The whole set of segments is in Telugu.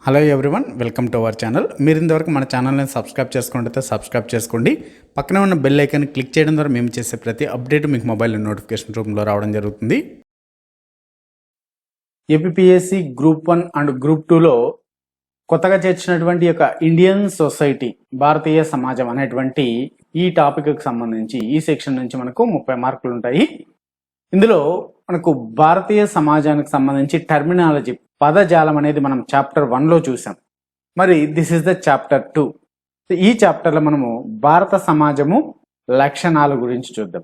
Hello everyone, welcome to our channel. మీరు ఇంతవరకు మన ఛానల్ని సబ్స్క్రైబ్ చేసుకుంటే సబ్స్క్రైబ్ చేసుకోండి. పక్కనే ఉన్న బెల్ ఐకాన్ క్లిక్ చేయడం ద్వారా మేము చేసే ప్రతి అప్డేట్ మీకు మొబైల్ నోటిఫికేషన్ రూపంలో రావడం జరుగుతుంది. ఏపీఎస్సి గ్రూప్ 1 అండ్ గ్రూప్ 2లో కొత్తగా చేర్చినటువంటి యొక్క ఇండియన్ సొసైటీ, భారతీయ సమాజం అనేటువంటి ఈ టాపిక్కి సంబంధించి ఈ సెక్షన్ నుంచి మనకు 30 మార్కులు ఉంటాయి. ఇందులో మనకు భారతీయ సమాజానికి సంబంధించి టర్మినాలజీ, పదజాలం అనేది మనం చాప్టర్ 1లో చూసాం. మరి దిస్ ఇస్ ద చాప్టర్ 2. ఈ చాప్టర్లో మనము భారత సమాజము లక్షణాల గురించి చూద్దాం.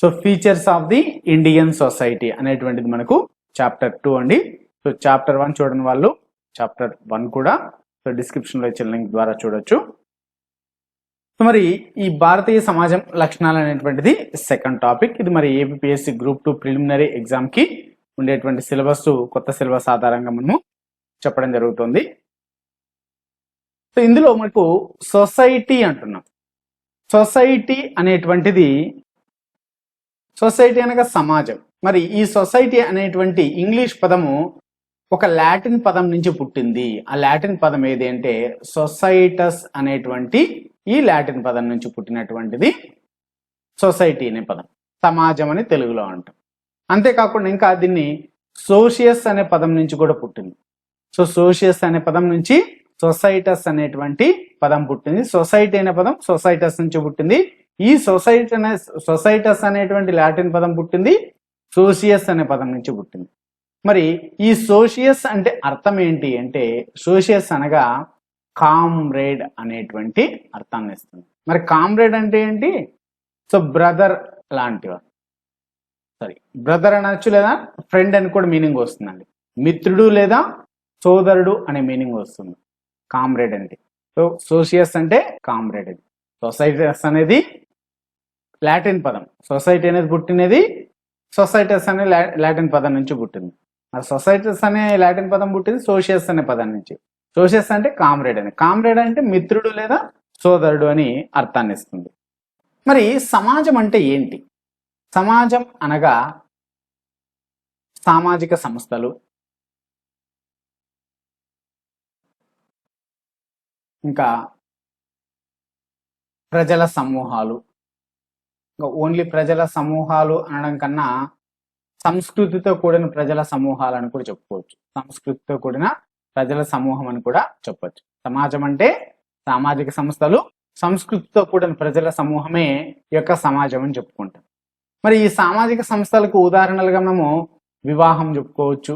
So features of the Indian society అనేటువంటిది మనకు చాప్టర్ 2 అండి. సో చాప్టర్ 1 చూడని వాళ్ళు చాప్టర్ 1 కూడా సో డిస్క్రిప్షన్లో ఇచ్చిన లింక్ ద్వారా చూడొచ్చు. సో మరి ఈ భారతీయ సమాజం లక్షణాలు అనేటువంటిది సెకండ్ టాపిక్. ఇది మరి ఏపీఎస్సి గ్రూప్ 2 ప్రిలిమినరీ ఎగ్జామ్కి ఉండేటువంటి సిలబస్, కొత్త సిలబస్ ఆధారంగా మనము చెప్పడం జరుగుతుంది. సో ఇందులో మనకు సొసైటీ అంటున్నాం. సొసైటీ అనేటువంటిది, సొసైటీ అనగా సమాజం. మరి ఈ సొసైటీ అనేటువంటి ఇంగ్లీష్ పదము ఒక లాటిన్ పదం నుంచి పుట్టింది. ఆ లాటిన్ పదం ఏది అంటే సొసైటస్ అనేటువంటి ఈ లాటిన్ పదం నుంచి పుట్టినటువంటిది సొసైటీ అనే పదం. సమాజం అని తెలుగులో అంటాం. అంతేకాకుండా ఇంకా దీన్ని సోషియస్ అనే పదం నుంచి కూడా పుట్టింది. సో సోషియస్ అనే పదం నుంచి సొసైటస్ అనేటువంటి పదం పుట్టింది. సొసైటీ అనే పదం సొసైటస్ నుంచి పుట్టింది. ఈ సొసైటస్ అనేటువంటి లాటిన్ పదం పుట్టింది. సోషియస్ అనే పదం నుంచి పుట్టింది. మరి ఈ సోషియస్ అంటే అర్థం ఏంటి అంటే, సోషియస్ అనగా కామ్రేడ్ అనేటువంటి అర్థాన్ని ఇస్తుంది. మరి కామ్రేడ్ అంటే ఏంటి? సో బ్రదర్ లాంటివారు. సారీ, బ్రదర్ అనొచ్చు, లేదా ఫ్రెండ్ అని కూడా మీనింగ్ వస్తుందండి. మిత్రుడు లేదా సోదరుడు అనే మీనింగ్ వస్తుంది కామ్రేడ్ అంటే. సో సోషియస్ అంటే కామ్రేడ్. అది సొసైటస్ అనేది లాటిన్ పదం. సొసైటీ అనేది పుట్టినది సొసైటస్ అనే లాటిన్ పదం నుంచి పుట్టింది. మరి సొసైటస్ అనే లాటిన్ పదం పుట్టింది సోషియస్ అనే పదం నుంచి. సోషియస్ అంటే కామ్రేడ్ అని. కామ్రేడ్ అంటే మిత్రుడు లేదా సోదరుడు అని అర్థాన్ని ఇస్తుంది. మరి సమాజం అంటే ఏంటి? సమాజం అనగా సామాజిక సంస్థలు, ఇంకా ప్రజల సమూహాలు. ఇంకా ఓన్లీ ప్రజల సమూహాలు అనడం కన్నా సంస్కృతితో కూడిన ప్రజల సమూహాలు అని కూడా చెప్పుకోవచ్చు. సంస్కృతితో కూడిన ప్రజల సమూహం అని కూడా చెప్పొచ్చు. సమాజం అంటే సామాజిక సంస్థలు, సంస్కృతితో కూడిన ప్రజల సమూహమే ఈ యొక్క సమాజం అని చెప్పుకుంటాం. మరి ఈ సామాజిక సంస్థలకు ఉదాహరణలుగా మనము వివాహం చెప్పుకోవచ్చు,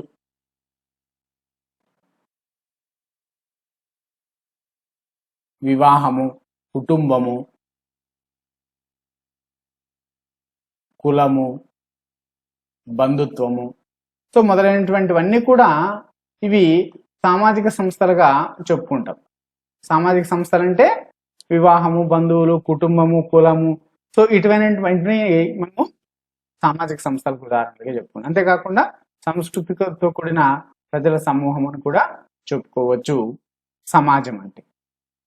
వివాహము, కుటుంబము, కులము, బంధుత్వము, సో మొదలైనటువంటివన్నీ కూడా ఇవి సామాజిక సంస్థలుగా చెప్పుకుంటాం. సామాజిక సంస్థలు అంటే వివాహము, బంధువులు, కుటుంబము, కులము, సో ఇటువంటివన్నీ మనము సామాజిక సంస్థలకు ఉదాహరణలుగా చెప్పుకుంటాం. అంతేకాకుండా సంస్కృతితో కూడిన ప్రజల సమూహం అని కూడా చెప్పుకోవచ్చు సమాజం అంటే.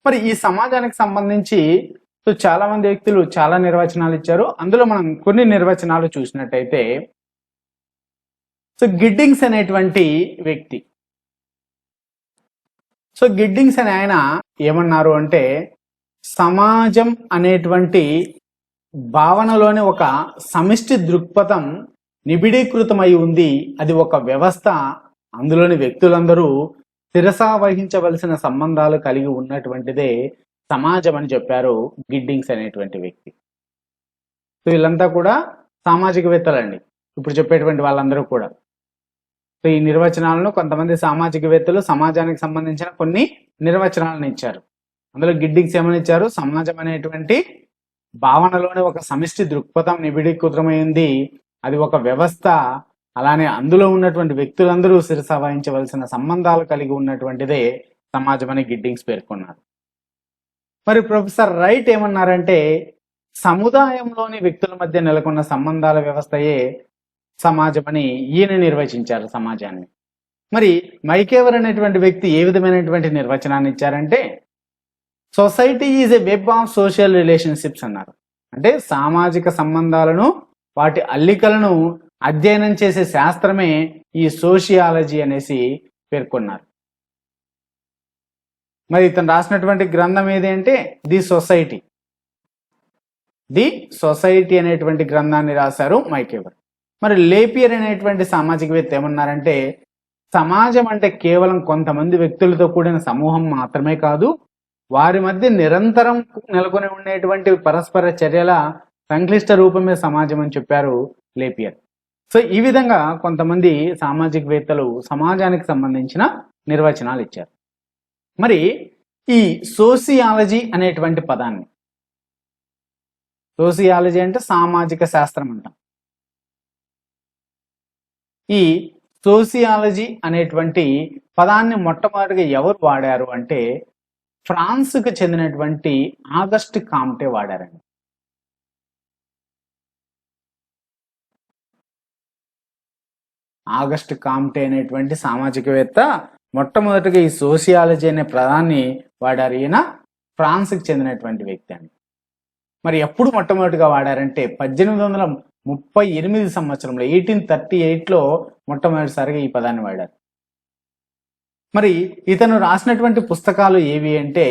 మరి ఈ సమాజానికి సంబంధించి సో చాలా మంది వ్యక్తులు చాలా నిర్వచనాలు ఇచ్చారు. అందులో మనం కొన్ని నిర్వచనాలు చూసినట్టయితే, సో గిడ్డింగ్స్ అనేటువంటి వ్యక్తి, సో గిడ్డింగ్స్ అనే ఆయన ఏమన్నారు అంటే, సమాజం అనేటువంటి భావనలోని ఒక సమిష్టి దృక్పథం నిబిడీకృతమై ఉంది. అది ఒక వ్యవస్థ. అందులోని వ్యక్తులందరూ శిరసా వహించవలసిన సంబంధాలు కలిగి ఉన్నటువంటిదే సమాజం అని చెప్పారు గిడ్డింగ్స్ అనేటువంటి వ్యక్తి. సో వీళ్ళంతా కూడా సామాజికవేత్తలండి, ఇప్పుడు చెప్పేటువంటి వాళ్ళందరూ కూడా. సో ఈ నిర్వచనాలను కొంతమంది సామాజికవేత్తలు సమాజానికి సంబంధించిన కొన్ని నిర్వచనాలను ఇచ్చారు. అందులో గిడ్డింగ్స్ ఏమని ఇచ్చారు? సమాజం అనేటువంటి భావనలోనే ఒక సమిష్టి దృక్పథం నిబిడీకృతమైంది, అది ఒక వ్యవస్థ, అలానే అందులో ఉన్నటువంటి వ్యక్తులందరూ శిరస వహించవలసిన సంబంధాలు కలిగి ఉన్నటువంటిదే సమాజం అని గిడ్డింగ్స్ పేర్కొన్నారు. మరి ప్రొఫెసర్ రైట్ ఏమన్నారంటే, సముదాయంలోని వ్యక్తుల మధ్య నెలకొన్న సంబంధాల వ్యవస్థయే సమాజం అని ఈయన నిర్వచించారు సమాజాన్ని. మరి మైకేవర్ అనేటువంటి వ్యక్తి ఏ విధమైనటువంటి నిర్వచనాన్ని ఇచ్చారంటే, society is a web of social relationships అన్నారు. అంటే సామాజిక సంబంధాలను, వాటి అల్లికలను అధ్యయనం చేసే శాస్త్రమే ఈ సోషియాలజీ అనేసి పేర్కొన్నారు. మరి ఇతను రాసినటువంటి గ్రంథం ఏది అంటే ది సొసైటీ. ది సొసైటీ అనేటువంటి గ్రంథాన్ని రాశారు మైకెవర్. మరి లేపియర్ అనేటువంటి సామాజికవేత్త ఏమన్నారంటే సమాజం అంటే కేవలం కొంతమంది వ్యక్తులతో కూడిన సమూహం మాత్రమే కాదు, వారి మధ్య నిరంతరం నెలకొని ఉండేటువంటి పరస్పర చర్యల సంక్లిష్ట రూపమే సమాజం అని చెప్పారు లేపియర్. సో ఈ విధంగా కొంతమంది సామాజికవేత్తలు సమాజానికి సంబంధించిన నిర్వచనాలు ఇచ్చారు. మరి ఈ సోసియాలజీ అనేటువంటి పదాన్ని, సోసియాలజీ అంటే సామాజిక శాస్త్రం అంటాం. ఈ సోసియాలజీ అనేటువంటి పదాన్ని మొట్టమొదటిగా ఎవరు వాడారు అంటే ఫ్రాన్స్కు చెందినటువంటి ఆగస్ట్ కాంటే వాడారండి. ఆగస్ట్ కాంటే అనేటువంటి సామాజికవేత్త మొట్టమొదటిగా ఈ సోసియాలజీ అనే పదాన్ని వాడారు. ఈయన ఫ్రాన్స్కి చెందినటువంటి వ్యక్తి అండి. మరి ఎప్పుడు మొట్టమొదటిగా వాడారంటే 1838 సంవత్సరంలో 1838లో మొట్టమొదటిసారిగా ఈ పదాన్ని వాడారు. మరి ఇతను రాసినటువంటి పుస్తకాలు ఏవి అంటే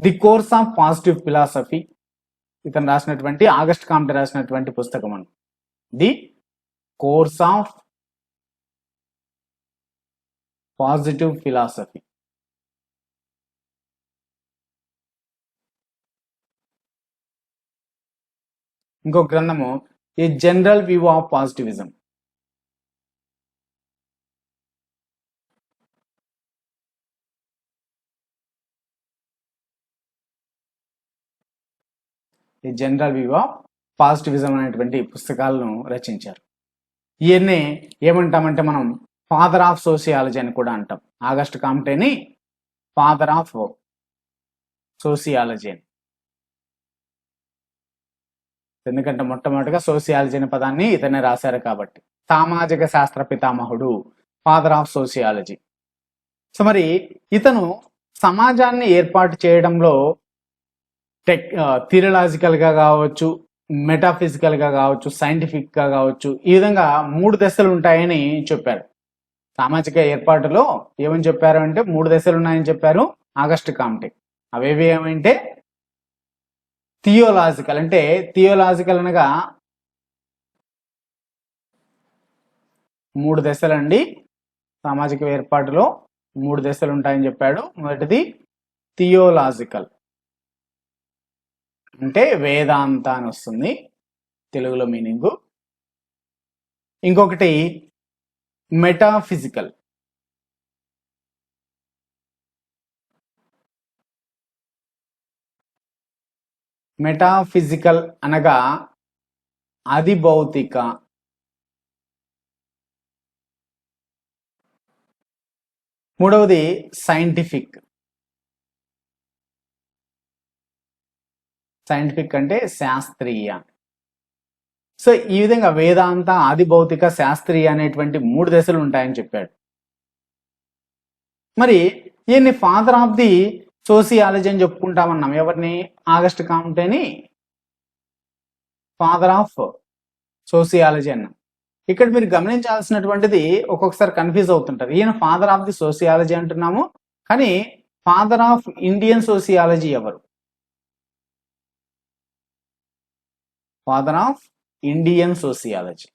the course of positive philosophy, ఇతను రాసినటువంటి ఆగస్ట్ కాంటే రాసినటువంటి పుస్తకం అని the course of positive philosophy. ఇంకో గ్రంథము a general view of positivism. A general view of positivism అనేటువంటి పుస్తకాలను రచించారు. ఈయన్నే ఏమంటామంటే మనం ఫాదర్ ఆఫ్ సోసియాలజీ అని కూడా అంటాం. ఆగస్ట్ కాంటేని ఫాదర్ ఆఫ్ సోసియాలజీ అని, ఎందుకంటే మొట్టమొదటిగా సోసియాలజీ అనే పదాన్ని ఇతనే రాశారు కాబట్టి. సామాజిక శాస్త్ర పితామహుడు, ఫాదర్ ఆఫ్ సోసియాలజీ. సో మరి ఇతను సమాజాన్ని ఏర్పాటు చేయడంలో థియలాజికల్గా కావచ్చు, మెటాఫిజికల్గా కావచ్చు, సైంటిఫిక్గా కావచ్చు, ఈ విధంగా 3 దశలు ఉంటాయని చెప్పారు. సామాజిక ఏర్పాటులో ఏమని చెప్పారు అంటే 3 దశలు ఉన్నాయని చెప్పారు ఆగస్ట్ కాంటే. అవేవి ఏమంటే థియోలాజికల్, అంటే థియోలాజికల్ అనగా 3 దశలండి. సామాజిక ఏర్పాటులో 3 దశలు ఉంటాయని చెప్పాడు. మొదటిది థియోలాజికల్, అంటే వేదాంత అని వస్తుంది తెలుగులో మీనింగ్. ఇంకొకటి మెటాఫిజికల్, మెటాఫిజికల్ అనగా అధిభౌతిక. మూడవది సైంటిఫిక్. సైంటిఫిక్ అంటే శాస్త్రీయ. సో ఈ విధంగా వేదాంత, ఆదిభౌతిక, శాస్త్రీయ అనేటువంటి 3 దశలు ఉంటాయని చెప్పాడు. మరి ఈయన్ని ఫాదర్ ఆఫ్ ది సోసియాలజీ అని చెప్పుకుంటామన్నాం. ఎవరిని? ఆగస్ట్ కాంటేని ఫాదర్ ఆఫ్ సోసియాలజీ అన్నాం. ఇక్కడ మీరు గమనించాల్సినటువంటిది, ఒక్కొక్కసారి కన్ఫ్యూజ్ అవుతుంటారు. ఈయన ఫాదర్ ఆఫ్ ది సోసియాలజీ అంటున్నాము, కానీ ఫాదర్ ఆఫ్ ఇండియన్ సోసియాలజీ ఎవరు? Father of Indian sociology.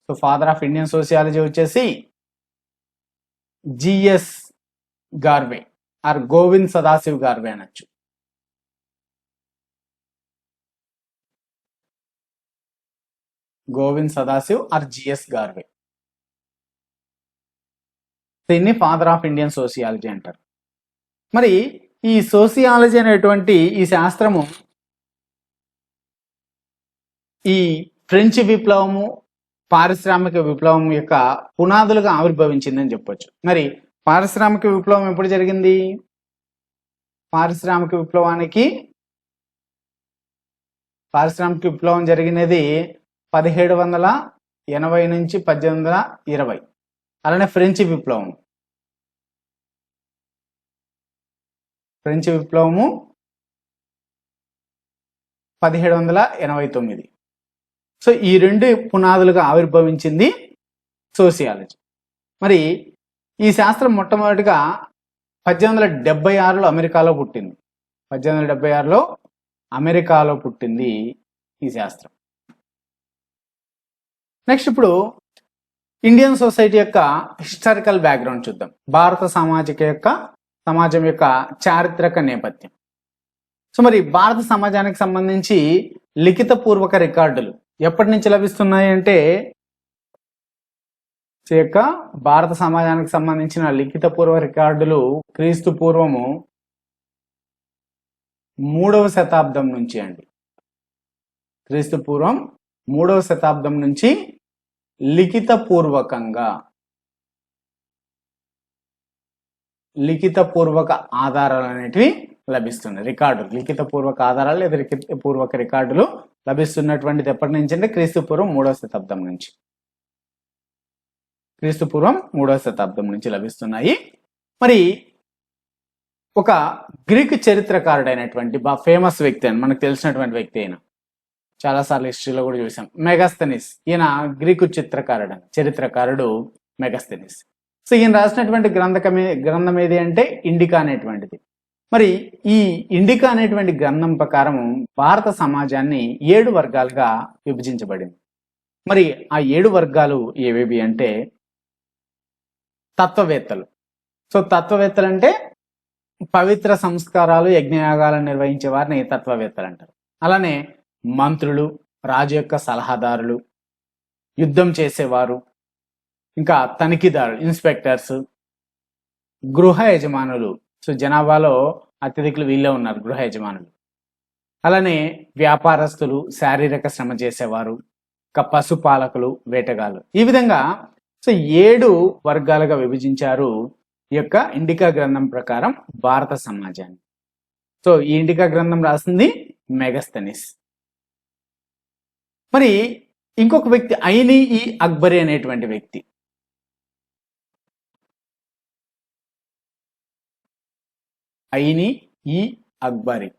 So father of Indian sociology వచ్చేసి జిఎస్ గార్వే ఆర్ గోవింద్ సదాశివ్ గార్వే అనొచ్చు. Govind Sadashiv or GS Ghurye. దీన్ని ఫాదర్ ఆఫ్ ఇండియన్ సోసియాలజీ అంటారు. మరి ఈ సోసియాలజీ అనేటువంటి ఈ శాస్త్రము ఈ ఫ్రెంచ్ విప్లవము, పారిశ్రామిక విప్లవం యొక్క పునాదులుగా ఆవిర్భవించిందని చెప్పొచ్చు. మరి పారిశ్రామిక విప్లవం ఎప్పుడు జరిగింది? పారిశ్రామిక విప్లవం జరిగినది 1780 నుంచి 1820. అలానే ఫ్రెంచ్ విప్లవము 1789. సో ఈ 2 పునాదులుగా ఆవిర్భవించింది సోసియాలజీ. మరి ఈ శాస్త్రం మొట్టమొదటిగా 1876లో అమెరికాలో పుట్టింది. 1876లో అమెరికాలో పుట్టింది ఈ శాస్త్రం. నెక్స్ట్ ఇప్పుడు ఇండియన్ సొసైటీ యొక్క హిస్టారికల్ బ్యాక్గ్రౌండ్ చూద్దాం. భారత సమాజం యొక్క చారిత్రక నేపథ్యం. సో మరి భారత సమాజానికి సంబంధించి లిఖిత పూర్వక రికార్డులు ఎప్పటి నుంచి లభిస్తున్నాయి అంటే భారత సమాజానికి సంబంధించిన లిఖిత పూర్వ రికార్డులు క్రీస్తు పూర్వము 3వ శతాబ్దం నుంచి అండి. క్రీస్తు పూర్వం 3వ శతాబ్దం నుంచి లిఖిత పూర్వక ఆధారాలు అనేటివి లభిస్తున్నాయి. రికార్డులు, లిఖిత పూర్వక ఆధారాలు లేదా లిఖిత పూర్వక రికార్డులు లభిస్తున్నటువంటిది ఎప్పటి నుంచి అంటే క్రీస్తు పూర్వం 3వ శతాబ్దం నుంచి. క్రీస్తు పూర్వం 3వ శతాబ్దం నుంచి లభిస్తున్నాయి. మరి ఒక గ్రీకు చరిత్రకారుడైనటువంటి ఫేమస్ వ్యక్తి అని మనకు తెలిసినటువంటి వ్యక్తి అయిన చాలాసార్లు హిస్టరీలో కూడా చూసాం, మెగస్తెనిస్. ఈయన గ్రీకు చరిత్రకారుడు మెగస్తెనిస్. సో ఈయన రాసినటువంటి గ్రంథం ఏది అంటే ఇండికా అనేటువంటిది. మరి ఈ ఇండికా అనేటువంటి గ్రంథం ప్రకారం భారత సమాజాన్ని 7 వర్గాలుగా విభజించబడింది. మరి ఆ 7 వర్గాలు ఏవేవి అంటే తత్వవేత్తలు. సో తత్వవేత్తలు అంటే పవిత్ర సంస్కారాలు, యజ్ఞయాగాలను నిర్వహించే వారిని తత్వవేత్తలు అంటారు. అలానే మంత్రులు, రాజు యొక్క సలహాదారులు, యుద్ధం చేసేవారు, ఇంకా తనిఖీదారులు, ఇన్స్పెక్టర్స్, గృహ యజమానులు. సో జనాభాలో అత్యధికులు వీళ్ళే ఉన్నారు, గృహ యజమానులు. అలానే వ్యాపారస్తులు, శారీరక శ్రమ చేసేవారు, ఇంకా పశుపాలకులు, వేటగాళ్ళు. ఈ విధంగా సో 7 వర్గాలుగా విభజించారు ఈ యొక్క ఇండికా గ్రంథం ప్రకారం భారత సమాజాన్ని. సో ఈ ఇండికా గ్రంథం రాసింది మెగస్తెనిస్. మరి ఇంకొక వ్యక్తి ఐనీ-ఇ అక్బరీ అనేటువంటి వ్యక్తి. ఐనీ-ఇ అక్బరీ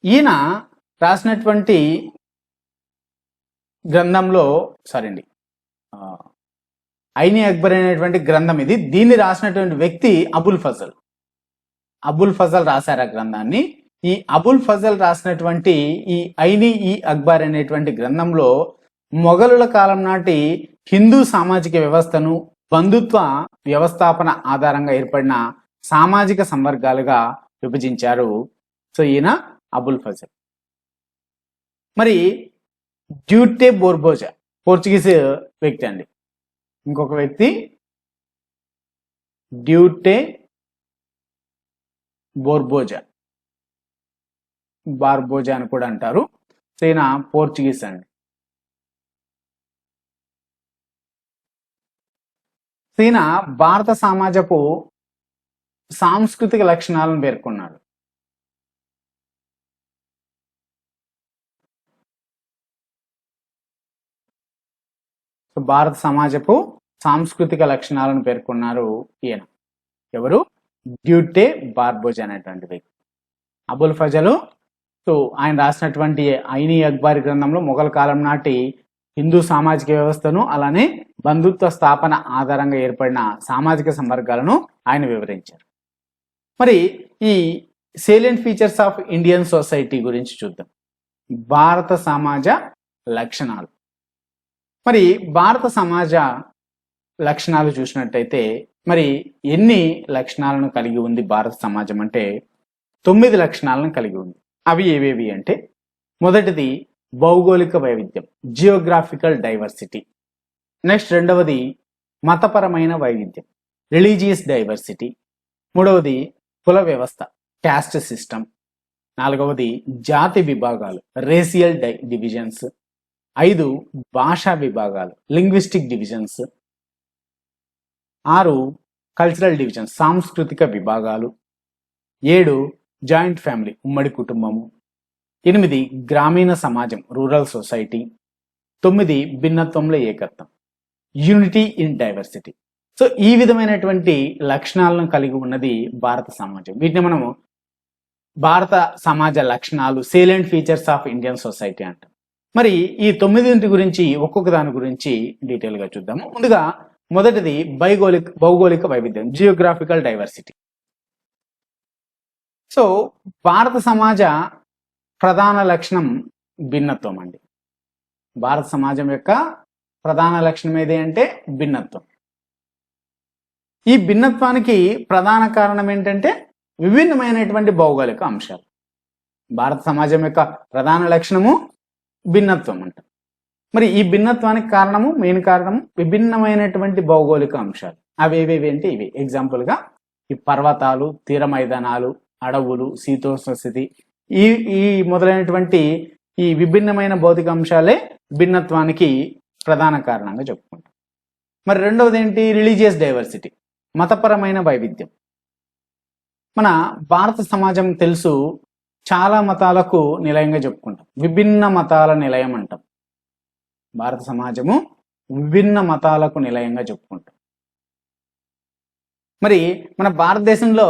ఈయన రాసినటువంటి గ్రంథంలో ఐనీ అక్బర్ అనేటువంటి గ్రంథం ఇది. దీన్ని రాసినటువంటి వ్యక్తి అబుల్ ఫజల్ రాశారు ఆ గ్రంథాన్ని. ఈ అబుల్ ఫజల్ రాసినటువంటి ఈ ఐనీ-ఇ అక్బర్ అనేటువంటి గ్రంథంలో మొఘలుల కాలం నాటి హిందూ సామాజిక వ్యవస్థను బంధుత్వ వ్యవస్థాపన ఆధారంగా ఏర్పడిన సామాజిక సంవర్గాలుగా విభజించారు. సో ఈయన అబుల్ ఫజల్. మరి డ్యూటే బోర్బోజా పోర్చుగీస్ వ్యక్తి అండి. ఇంకొక వ్యక్తి డ్యూటే బార్బోజా అని కూడా అంటారు. ఈయన పోర్చుగీస్ అండి. ఈయన భారత సమాజపు సాంస్కృతిక లక్షణాలను పేర్కొన్నాడు. భారత సమాజపు సాంస్కృతిక లక్షణాలను పేర్కొన్నారు ఈయన. ఎవరు? డ్యూటే బార్బోజా అనేటువంటి వ్యక్తి. అబుల్ ఫజలు సో ఆయన రాసినటువంటి ఐనీ అక్బర్ గ్రంథంలో మొఘల్ కాలం నాటి హిందూ సామాజిక వ్యవస్థను అలానే బంధుత్వ స్థాపన ఆధారంగా ఏర్పడిన సామాజిక సంవర్గాలను ఆయన వివరించారు. మరి ఈ salient features of Indian society గురించి చూద్దాం. భారత సమాజ లక్షణాలు. మరి భారత సమాజ లక్షణాలు చూసినట్టయితే మరి ఎన్ని లక్షణాలను కలిగి ఉంది భారత సమాజం అంటే 9 లక్షణాలను కలిగి ఉంది. అవి ఏవేవి అంటే మొదటిది భౌగోళిక వైవిధ్యం, జియోగ్రాఫికల్ డైవర్సిటీ. నెక్స్ట్ రెండవది మతపరమైన వైవిధ్యం, రిలీజియస్ డైవర్సిటీ. మూడవది కుల వ్యవస్థ, క్యాస్ట్ సిస్టమ్. నాలుగవది జాతి విభాగాలు, రేసియల్ డివిజన్స్. 5 భాషా విభాగాలు, లింగ్విస్టిక్ డివిజన్స్. 6 కల్చరల్ డివిజన్స్, సాంస్కృతిక విభాగాలు. 7 జాయింట్ ఫ్యామిలీ, ఉమ్మడి కుటుంబము. 8 గ్రామీణ సమాజం, రూరల్ సొసైటీ. 9 భిన్నత్వంలో ఏకత్వం, యూనిటీ ఇన్ డైవర్సిటీ. సో ఈ విధమైనటువంటి లక్షణాలను కలిగి ఉన్నది భారత సమాజం. వీటిని మనము భారత సమాజ లక్షణాలు, salient features of Indian society అంటాం. మరి ఈ 9 గురించి ఒక్కొక్క దాని గురించి డీటెయిల్ గా చూద్దాము. ముందుగా మొదటిది భౌగోళిక వైవిధ్యం, జియోగ్రాఫికల్ డైవర్సిటీ. సో భారత సమాజ ప్రధాన లక్షణం భిన్నత్వం అండి. భారత సమాజం యొక్క ప్రధాన లక్షణం ఏది అంటే భిన్నత్వం. ఈ భిన్నత్వానికి ప్రధాన కారణం ఏంటంటే విభిన్నమైనటువంటి భౌగోళిక అంశాలు. భారత సమాజం యొక్క ప్రధాన లక్షణము భిన్నత్వం అంట. మరి ఈ భిన్నత్వానికి కారణము, మెయిన్ కారణము విభిన్నమైనటువంటి భౌగోళిక అంశాలు. అవి ఏవేవి అంటే ఇవి. ఎగ్జాంపుల్ గా ఈ పర్వతాలు, తీర మైదానాలు, అడవులు, శీతోష్ణ స్థితి, ఈ మొదలైనటువంటి ఈ విభిన్నమైన భౌతిక అంశాలే భిన్నత్వానికి ప్రధాన కారణంగా చెప్పుకుంటాం. మరి రెండవది ఏంటి? రిలీజియస్ డైవర్సిటీ, మతపరమైన వైవిధ్యం. మన భారత సమాజం తెలుసు చాలా మతాలకు నిలయంగా చెప్పుకుంటాం. విభిన్న మతాల నిలయం అంటాం. భారత సమాజము విభిన్న మతాలకు నిలయంగా చెప్పుకుంటాం. మరి మన భారతదేశంలో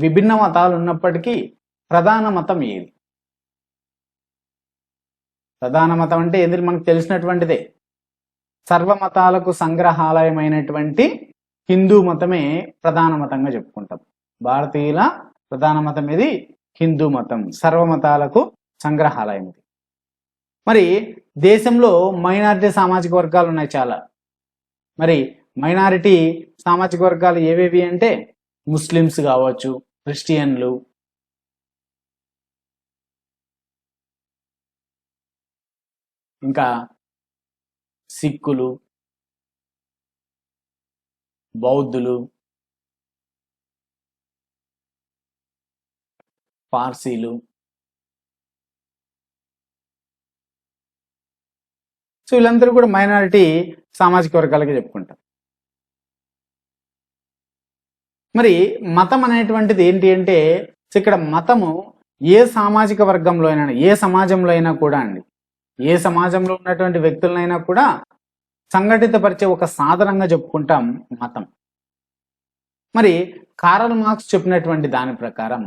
విభిన్న మతాలు ఉన్నప్పటికీ ప్రధాన మతం ఏది? ప్రధాన మతం అంటే ఏంటి? మనకు తెలిసినటువంటిదే. సర్వమతాలకు సంగ్రహాలయమైనటువంటి హిందూ మతమే ప్రధాన మతంగా చెప్పుకుంటాం. భారతీయుల ప్రధాన మతం ఇది హిందూ మతం, సర్వమతాలకు సంగ్రహాలయం ఇది. మరి దేశంలో మైనారిటీ సామాజిక వర్గాలు ఉన్నాయి చాలా. మరి మైనారిటీ సామాజిక వర్గాలు ఏవేవి అంటే ముస్లిమ్స్ కావచ్చు, క్రిస్టియన్లు, ఇంకా సిక్కులు, బౌద్ధులు, పార్సీలు. సో వీళ్ళందరూ కూడా మైనారిటీ సామాజిక వర్గాలకి చెప్పుకుంటారు. మరి మతం అనేటువంటిది ఏంటి అంటే ఇక్కడ మతము ఏ సామాజిక వర్గంలో అయినా, ఏ సమాజంలో అయినా కూడా అండి, ఏ సమాజంలో ఉన్నటువంటి వ్యక్తులనైనా కూడా సంఘటితపరిచే ఒక సాధనంగా చెప్పుకుంటాం మతం. మరి కార్ల్ మార్క్స్ చెప్పినటువంటి దాని ప్రకారం,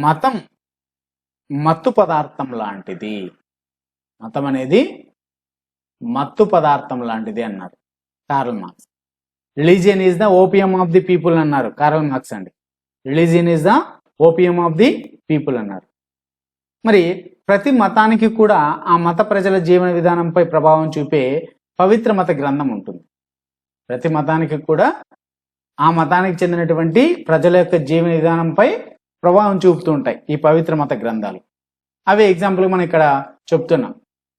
మతం మత్తు పదార్థం లాంటిది. మతం అనేది మత్తు పదార్థం లాంటిది అన్నారు Karl Marx. Religion is the opium of the people అన్నారు కార్ల్ మార్క్స్ అండి. Religion is the opium of the people అన్నారు. మరి ప్రతి మతానికి కూడా ఆ మత ప్రజల జీవన విధానంపై ప్రభావం చూపే పవిత్ర మత గ్రంథం ఉంటుంది. ప్రతి మతానికి కూడా ఆ మతానికి చెందినటువంటి ప్రజల యొక్క జీవన విధానంపై ప్రభావం చూపుతూ ఉంటాయి ఈ పవిత్ర మత గ్రంథాలు. అవి ఎగ్జాంపుల్ మనం ఇక్కడ చెప్తున్నాం.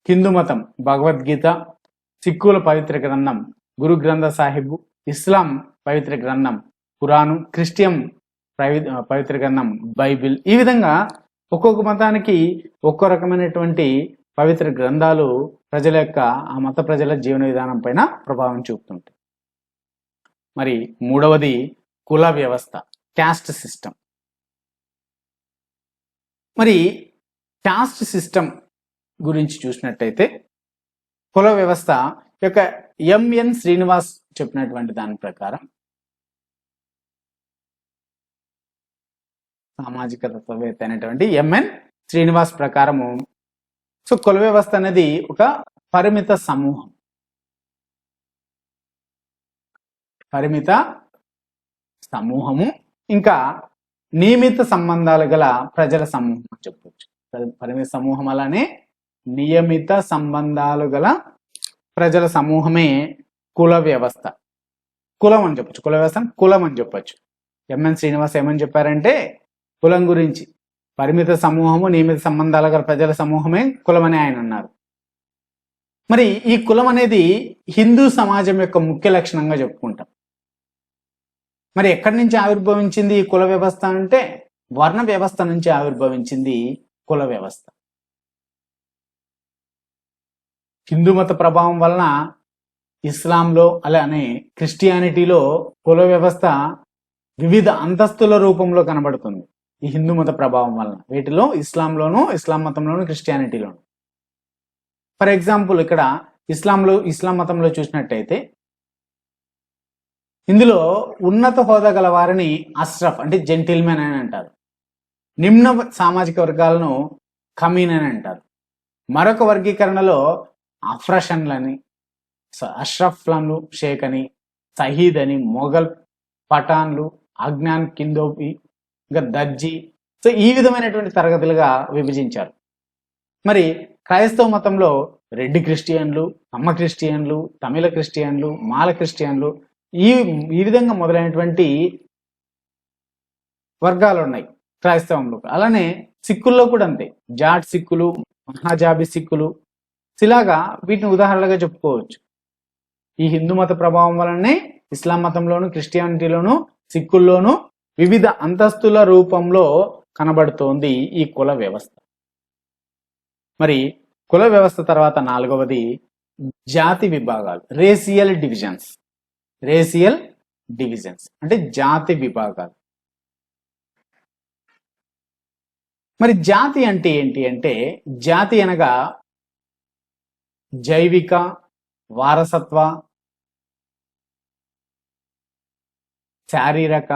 హిందూ మతం భగవద్గీత, సిక్కుల పవిత్ర గ్రంథం గురు గ్రంథ సాహిబ్, ఇస్లాం పవిత్ర గ్రంథం ఖురాను, క్రిస్టియన్ పవిత్ర గ్రంథం బైబిల్. ఈ విధంగా ఒక్కొక్క మతానికి ఒక్కో రకమైనటువంటి పవిత్ర గ్రంథాలు ప్రజల యొక్క ఆ మత ప్రజల జీవన విధానం పైన ప్రభావం చూపుతుంటాయి. మరి మూడవది కుల వ్యవస్థ, క్యాస్ట్ సిస్టమ్. మరి క్యాస్ట్ సిస్టమ్ గురించి చూసినట్టయితే కుల వ్యవస్థ యొక్క ఎంఎన్ శ్రీనివాస్ చెప్పినటువంటి దాని ప్రకారం, సామాజిక తత్వవేత్త అయినటువంటి ఎంఎన్ శ్రీనివాస్ ప్రకారము, సో కుల వ్యవస్థ అనేది ఒక పరిమిత సమూహము, ఇంకా నియమిత సంబంధాలు గల ప్రజల సమూహం అని చెప్పవచ్చు. పరిమిత సమూహం అలానే నియమిత సంబంధాలు గల ప్రజల సమూహమే కుల వ్యవస్థ. కులం అని చెప్పచ్చు, కుల వ్యవస్థ కులం అని చెప్పచ్చు. ఎంఎన్ శ్రీనివాస్ ఏమని చెప్పారంటే కులం గురించి, పరిమిత సమూహము, నియమిత సంబంధాల గల ప్రజల సమూహమే కులం అని ఆయన అన్నారు. మరి ఈ కులం అనేది హిందూ సమాజం యొక్క ముఖ్య లక్షణంగా చెప్పుకుంటాం. మరి ఎక్కడి నుంచి ఆవిర్భవించింది ఈ కుల వ్యవస్థ అంటే వర్ణ వ్యవస్థ నుంచి ఆవిర్భవించింది కుల వ్యవస్థ. హిందూ మత ప్రభావం వలన ఇస్లాంలో అలానే క్రిస్టియానిటీలో కుల వ్యవస్థ వివిధ అంతస్తుల రూపంలో కనబడుతుంది. ఈ హిందూ మత ప్రభావం వలన వీటిలో ఇస్లాం మతంలోను, క్రిస్టియానిటీలోను. ఫర్ ఎగ్జాంపుల్ ఇక్కడ ఇస్లాం మతంలో చూసినట్టయితే ఇందులో ఉన్నత హోదా గల వారిని అష్రఫ్ అంటే జెంటిల్మెన్ అని అంటారు. నిమ్న సామాజిక వర్గాలను కమీన్ అని అంటారు. మరొక వర్గీకరణలో అఫ్రషన్లని, అష్రఫ్లను షేక్ అని, సహీద్ అని, మొఘల్, పఠాన్లు, అజ్ఞాన్, కిందోపి, ఇంకా దర్జీ, సో ఈ విధమైనటువంటి తరగతులుగా విభజించారు. మరి క్రైస్తవ మతంలో రెడ్డి క్రిస్టియన్లు, కమ్మ క్రిస్టియన్లు, తమిళ క్రిస్టియన్లు, మాల క్రిస్టియన్లు, ఈ విధంగా మొదలైనటువంటి వర్గాలు ఉన్నాయి క్రైస్తవంలో. అలానే సిక్కుల్లో కూడా అంతే, జాట్ సిక్కులు, మహాజాబి సిక్కులు, ఇలాగా వీటిని ఉదాహరణలుగా చెప్పుకోవచ్చు. ఈ హిందూ మత ప్రభావం వలనే ఇస్లాం మతంలోను, క్రిస్టియానిటీలోను, సిక్కుల్లోను వివిధ అంతస్తుల రూపంలో కనబడుతోంది ఈ కుల వ్యవస్థ. మరి కుల వ్యవస్థ తర్వాత 4వది జాతి విభాగాలు, రేసియల్ డివిజన్స్. రేసియల్ డివిజన్స్ అంటే జాతి విభాగాలు. మరి జాతి అంటే ఏంటి అంటే, జాతి అనగా జైవిక, వారసత్వ, శారీరక,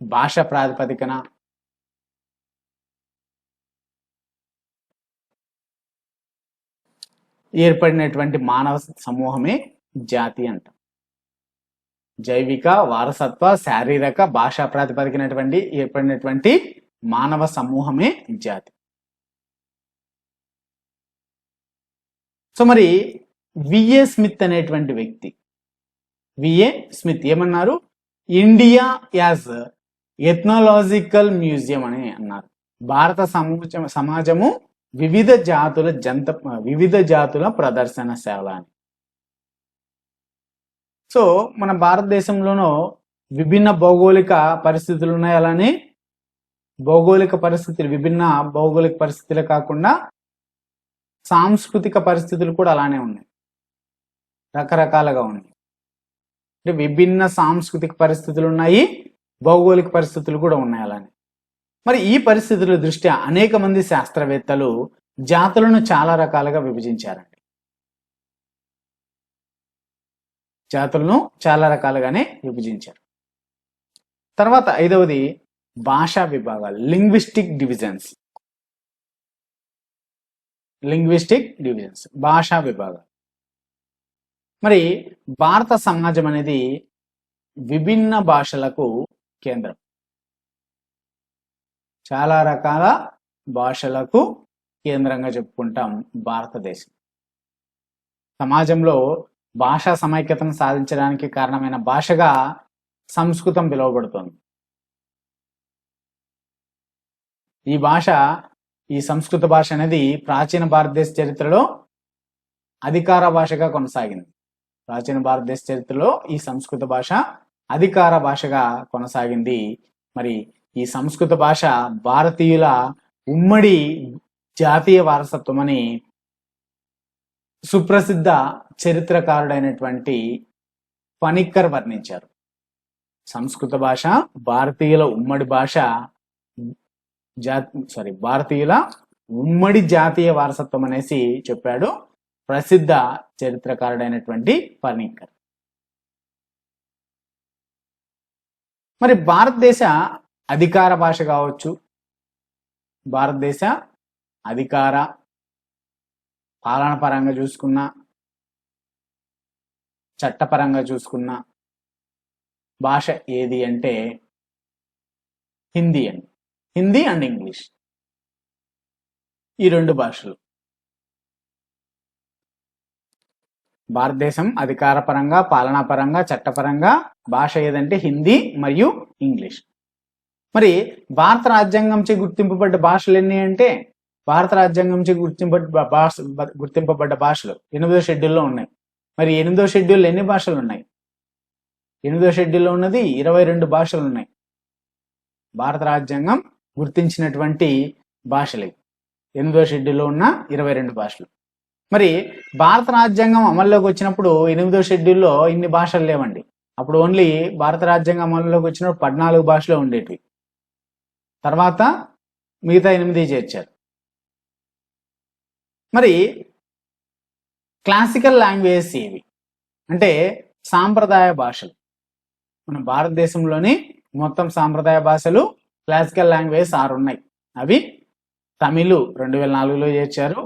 భాష ప్రాతిపదికన ఏర్పడినటువంటి మానవ సమూహమే జాతి అంటాం. జైవిక, వారసత్వ, శారీరక, భాషా ప్రాతిపదికనటువంటి ఏర్పడినటువంటి మానవ సమూహమే జాతి. సో మరి విఏ స్మిత్ అనేటువంటి వ్యక్తి, విఏ స్మిత్ ఏమన్నారు, ఇండియా యాజ్ ఎథ్నోలాజికల్ మ్యూజియం అని అన్నారు. భారత సమాజము వివిధ జాతుల ప్రదర్శనశాల అని. సో మన భారతదేశంలోనూ విభిన్న భౌగోళిక పరిస్థితులు ఉన్నాయి. అలానే విభిన్న భౌగోళిక పరిస్థితులే కాకుండా సాంస్కృతిక పరిస్థితులు కూడా అలానే ఉన్నాయి, రకరకాలుగా ఉన్నాయి. అంటే విభిన్న సాంస్కృతిక పరిస్థితులు ఉన్నాయి, భౌగోళిక పరిస్థితులు కూడా ఉన్నాయి అలానే. మరి ఈ పరిస్థితుల దృష్ట్యా అనేక మంది శాస్త్రవేత్తలు జాతులను చాలా రకాలుగా విభజించారండి. జాతులను చాలా రకాలుగానే విభజించారు. తర్వాత 5వది భాషా విభాగాలు, లింగ్విస్టిక్ డివిజన్స్. భాషా విభాగాలు. మరి భారత సమాజం అనేది విభిన్న భాషలకు కేంద్రం. చాలా రకాల భాషలకు కేంద్రంగా చెప్పుకుంటాం భారతదేశం. సమాజంలో భాషా సమైక్యతను సాధించడానికి కారణమైన భాషగా సంస్కృతం పిలువబడుతోంది. ఈ సంస్కృత భాష అనేది ప్రాచీన భారతదేశ చరిత్రలో అధికార భాషగా కొనసాగింది. ఈ సంస్కృత భాష అధికార భాషగా కొనసాగింది. మరి ఈ సంస్కృత భాష భారతీయుల ఉమ్మడి జాతీయ వారసత్వం అని సుప్రసిద్ధ చరిత్రకారుడైనటువంటి పనిక్కర్ వర్ణించారు. సంస్కృత భాష భారతీయుల ఉమ్మడి జాతీయ వారసత్వం అనేసి చెప్పాడు ప్రసిద్ధ చరిత్రకారుడైనటువంటి పనిక్కర్. మరి భారతదేశ అధికార భాష కావచ్చు, భారతదేశ అధికార పాలన పరంగా చూసుకున్నా, చట్టపరంగా చూసుకున్నా భాష ఏది అంటే హిందీ అండ్ ఇంగ్లీష్, ఈ 2 భాషలు. భారతదేశం అధికార పరంగా, పాలనా పరంగా, చట్టపరంగా భాష ఏదంటే హిందీ మరియు ఇంగ్లీష్. మరి భారత రాజ్యాంగంచే గుర్తింపబడ్డ భాషలు ఎన్ని అంటే, భారత రాజ్యాంగంచే గుర్తింపబడ్డ భాషలు 8వ షెడ్యూల్లో ఉన్నాయి. మరి 8వ షెడ్యూల్లో ఎన్ని భాషలు ఉన్నాయి? 8వ షెడ్యూల్లో ఉన్నది 22 భాషలు ఉన్నాయి. భారత రాజ్యాంగం గుర్తించినటువంటి భాషలు 8వ షెడ్యూల్లో ఉన్న 22 భాషలు. మరి భారత రాజ్యాంగం అమల్లోకి వచ్చినప్పుడు 8వ షెడ్యూల్లో ఇన్ని భాషలు లేవండి. అప్పుడు ఓన్లీ భారత రాజ్యాంగం అమల్లోకి వచ్చినప్పుడు 14 భాషలు ఉండేటివి. తర్వాత మిగతా 8 చేర్చారు. మరి క్లాసికల్ లాంగ్వేజెస్ ఏవి? అంటే సాంప్రదాయ భాషలు. మన భారతదేశంలోని మొత్తం సాంప్రదాయ భాషలు క్లాసికల్ లాంగ్వేజ్ 6 ఉన్నాయి. అవి తమిళ్ 2004లో చేర్చారు,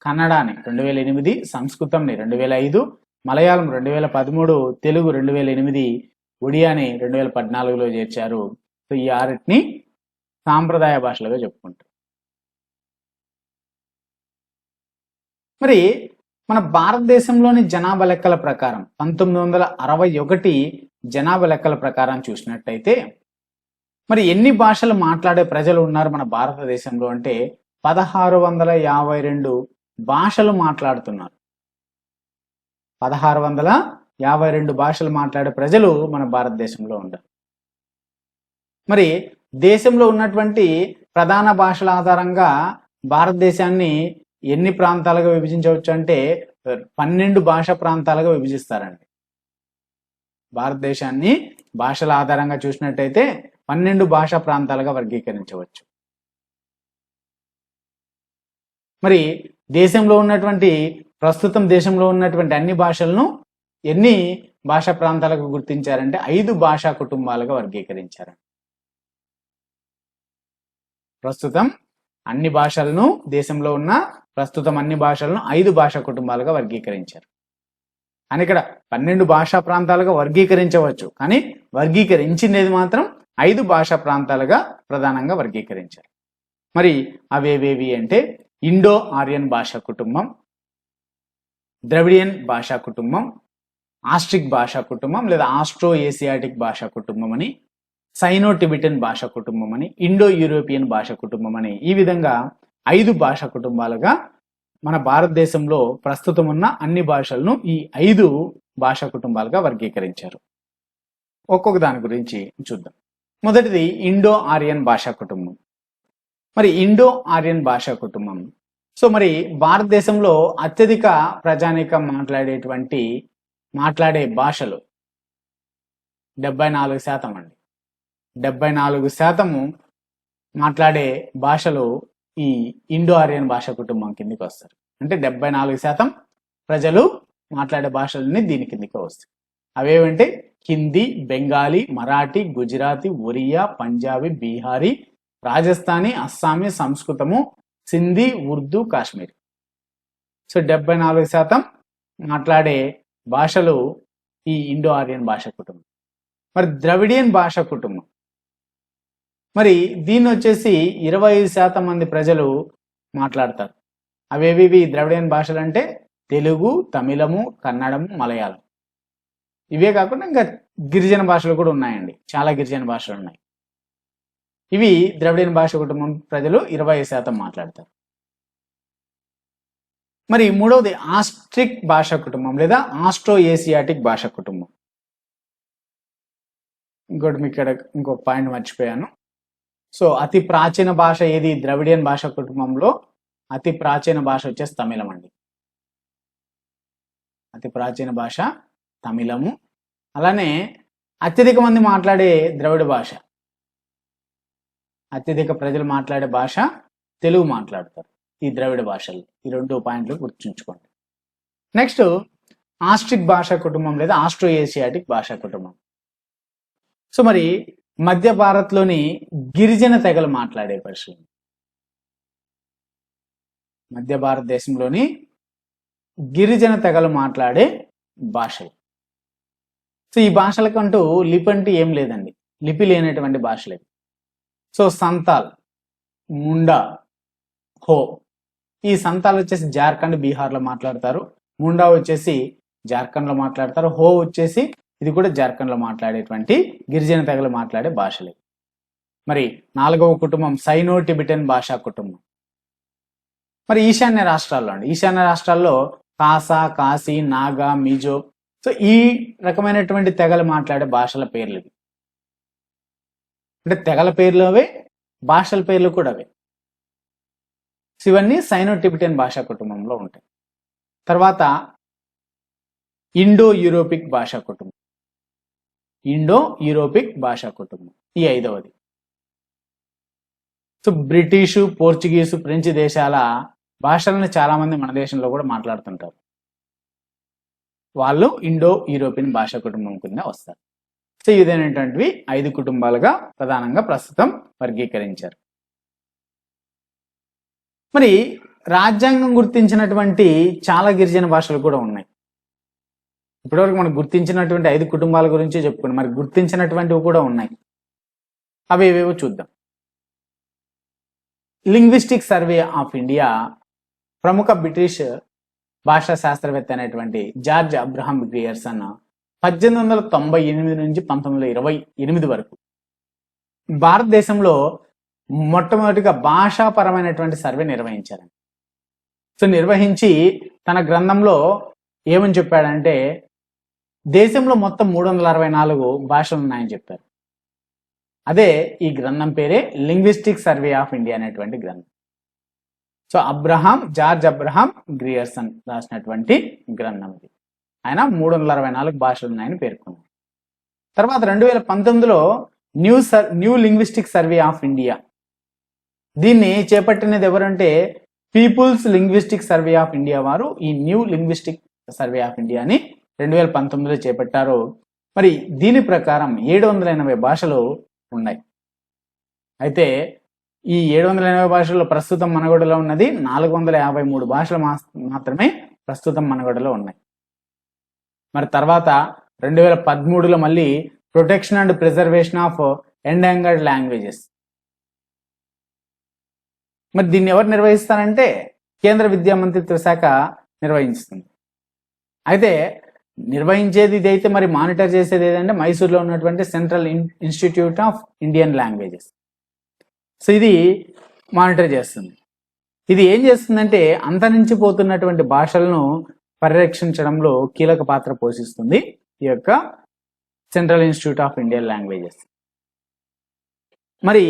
కన్నడని 2008, సంస్కృతంని 2005, మలయాళం 2013, తెలుగు 2008, ఒడియాని 2014లో చేర్చారు. సో ఈ 6టిని సాంప్రదాయ భాషలుగా చెప్పుకుంటారు. మరి మన భారతదేశంలోని జనాభా లెక్కల ప్రకారం 1961 జనాభా లెక్కల ప్రకారం చూసినట్టయితే మరి ఎన్ని భాషలు మాట్లాడే ప్రజలు ఉన్నారు మన భారతదేశంలో అంటే 1652 భాషలు మాట్లాడుతున్నారు. 1652 భాషలు మాట్లాడే ప్రజలు మన భారతదేశంలో ఉంటారు. మరి దేశంలో ఉన్నటువంటి ప్రధాన భాషల ఆధారంగా భారతదేశాన్ని ఎన్ని ప్రాంతాలుగా విభజించవచ్చు అంటే 12 భాషా ప్రాంతాలుగా విభజిస్తారండి. భారతదేశాన్ని భాషల ఆధారంగా చూసినట్టయితే 12 భాషా ప్రాంతాలుగా వర్గీకరించవచ్చు. మరి ప్రస్తుతం దేశంలో ఉన్నటువంటి అన్ని భాషలను ఎన్ని భాషా ప్రాంతాలకు గుర్తించారంటే 5 భాషా కుటుంబాలుగా వర్గీకరించారు. ప్రస్తుతం అన్ని భాషలను 5 భాషా కుటుంబాలుగా వర్గీకరించారు. అని ఇక్కడ 12 భాషా ప్రాంతాలుగా వర్గీకరించవచ్చు, కానీ వర్గీకరించినది మాత్రం 5 భాషా ప్రాంతాలుగా ప్రధానంగా వర్గీకరించారు. మరి అవేవేవి అంటే ఇండో ఆర్యన్ భాషా కుటుంబం, ద్రవిడియన్ భాషా కుటుంబం, ఆస్ట్రిక్ భాషా కుటుంబం లేదా ఆస్ట్రో ఏసియాటిక్ భాషా కుటుంబం అని, సైనో టిబెటన్ భాషా కుటుంబం అని, ఇండో యూరోపియన్ భాషా కుటుంబం అని, ఈ విధంగా 5 భాషా కుటుంబాలుగా మన భారతదేశంలో ప్రస్తుతం ఉన్న అన్ని భాషలను ఈ 5 భాషా కుటుంబాలుగా వర్గీకరించారు. ఒక్కొక్క దాని గురించి చూద్దాం. మొదటిది ఇండో ఆర్యన్ భాషా కుటుంబం. మరి ఇండో ఆర్యన్ భాషా కుటుంబం మరి భారతదేశంలో అత్యధిక ప్రజానీకం మాట్లాడే భాషలు 74% అండి. 74% మాట్లాడే భాషలు ఈ ఇండో ఆర్యన్ భాషా కుటుంబం కిందకి వస్తారు. అంటే 74% ప్రజలు మాట్లాడే భాషలన్నీ దీని కిందకి వస్తాయి. అవేవంటే హిందీ, బెంగాలీ, మరాఠీ, గుజరాతీ, ఒరియా, పంజాబీ, బీహారీ, రాజస్థానీ, అస్సామీ, సంస్కృతము, సింధీ, ఉర్దూ, కాశ్మీరీ. సో 74% మాట్లాడే భాషలు ఈ ఇండో ఆర్యన్ భాషా కుటుంబం. మరి ద్రవిడియన్ భాషా కుటుంబం, మరి దీన్ని వచ్చేసి 25% మంది ప్రజలు మాట్లాడతారు. అవేవి ద్రవిడియన్ భాషలు అంటే తెలుగు, తమిళము, కన్నడము, మలయాళం. ఇవే కాకుండా ఇంకా గిరిజన భాషలు కూడా ఉన్నాయండి, చాలా గిరిజన భాషలు ఉన్నాయి. ఇవి ద్రవిడియన్ భాషా కుటుంబం ప్రజలు 25% మాట్లాడతారు. మరి మూడవది ఆస్ట్రిక్ భాషా కుటుంబం లేదా ఆస్ట్రో ఏసియాటిక్ భాషా కుటుంబం. ఇంకో పాయింట్ మర్చిపోయాను. సో అతి ప్రాచీన భాష ఏది ద్రవిడియన్ భాషా కుటుంబంలో? అతి ప్రాచీన భాష వచ్చేసి తమిళం అండి. అతి ప్రాచీన భాష తమిళము. అలానే అత్యధిక మంది మాట్లాడే ద్రవిడ భాష, అత్యధిక ప్రజలు మాట్లాడే భాష తెలుగు మాట్లాడతారు ఈ ద్రవిడ భాషలు. ఈ 2 పాయింట్లు గుర్తుంచుకోండి. నెక్స్ట్ ఆస్ట్రిక్ భాషా కుటుంబం లేదా ఆస్ట్రో ఏసియాటిక్ భాషా కుటుంబం. సో మరి మధ్య భారత్లోని గిరిజన తెగలు మాట్లాడే భాషలు, మధ్య భారతదేశంలోని గిరిజన తెగలు మాట్లాడే భాషలు. సో ఈ భాషలకంటూ లిపి అంటే ఏం లేదండి, లిపి లేనటువంటి భాషలు. సో సంతాల్, ముండా, హో. ఈ సంతాల్ వచ్చేసి జార్ఖండ్, బీహార్లో మాట్లాడతారు. ముండా వచ్చేసి జార్ఖండ్లో మాట్లాడతారు. హో వచ్చేసి ఇది కూడా జార్ఖండ్లో మాట్లాడేటువంటి గిరిజన తెగలు మాట్లాడే భాషలే. మరి 4వ కుటుంబం సైనో టిబెటన్ భాషా కుటుంబం. మరి ఈశాన్య రాష్ట్రాల్లో కాసా, కాశీ, నాగా, మిజో. సో ఈ రకమైనటువంటి తెగలు మాట్లాడే భాషల పేర్లు ఇవి. అంటే తెగల పేర్లు అవే, భాషల పేర్లు కూడా అవే. ఇవన్నీ సైనో టిబెటన్ భాషా కుటుంబంలో ఉంటాయి. తర్వాత ఇండో యూరోపిక్ భాషా కుటుంబం, ఇండో యూరోపిక్ భాషా కుటుంబం ఈ 5వది. సో బ్రిటిషు, పోర్చుగీసు, ఫ్రెంచ్ దేశాల భాషలను చాలా మంది మన దేశంలో కూడా మాట్లాడుతుంటారు. వాళ్ళు ఇండో యూరోపియన్ భాషా కుటుంబం కింద వస్తారు. సో ఇదేనటువంటివి 5 కుటుంబాలుగా ప్రధానంగా ప్రస్తుతం వర్గీకరించారు. మరి రాజ్యాంగం గుర్తించినటువంటి చాలా గిరిజన భాషలు కూడా ఉన్నాయి. ఇప్పటివరకు మనం గుర్తించినటువంటి 5 కుటుంబాల గురించి చెప్పుకున్నాం. మరి గుర్తించినటువంటివి కూడా ఉన్నాయి. అవి ఏవేవో చూద్దాం. లింగ్విస్టిక్ సర్వే ఆఫ్ ఇండియా ప్రముఖ బ్రిటిష్ భాషా శాస్త్రవేత్త అయినటువంటి జార్జ్ అబ్రహాం గ్రియర్సన్ 1898 నుంచి 1928 వరకు భారతదేశంలో మొట్టమొదటిగా భాషాపరమైనటువంటి సర్వే నిర్వహించారు. సో నిర్వహించి తన గ్రంథంలో ఏమని చెప్పాడంటే దేశంలో మొత్తం 364 భాషలు ఉన్నాయని చెప్పారు. అదే ఈ గ్రంథం పేరే లింగ్విస్టిక్ సర్వే ఆఫ్ ఇండియా అనేటువంటి గ్రంథం. సో జార్జ్ అబ్రహాం గ్రియర్సన్ రాసినటువంటి గ్రంథం ఇది. ఆయన 364 భాషలు ఉన్నాయని పేర్కొన్నారు. తర్వాత 2019లో new linguistic survey of India, దీన్ని చేపట్టినది ఎవరంటే people's linguistic survey of India వారు ఈ న్యూ లింగ్విస్టిక్ సర్వే ఆఫ్ ఇండియాని 2019లో చేపట్టారు. మరి దీని ప్రకారం 780 భాషలు ఉన్నాయి. అయితే ఈ 780 భాషల్లో ప్రస్తుతం మనుగడలో ఉన్నది 453 భాషలు మాత్రమే ప్రస్తుతం మనుగడలో ఉన్నాయి. మరి తర్వాత 2013లో మళ్ళీ protection and preservation of endangered languages, మరి దీన్ని ఎవరు నిర్వహిస్తారంటే కేంద్ర విద్యా మంత్రిత్వ శాఖ నిర్వహిస్తుంది. అయితే నిర్వహించేది ఇదైతే మరి మానిటర్ చేసేది ఏదంటే మైసూర్లో ఉన్నటువంటి central institute of Indian languages. So ఇది మానిటర్ చేస్తుంది. ఇది ఏం చేస్తుందంటే అంతరించిపోతున్నటువంటి భాషలను పరిరక్షించడంలో కీలక పాత్ర పోషిస్తుంది ఈ యొక్క central institute of Indian languages. మరి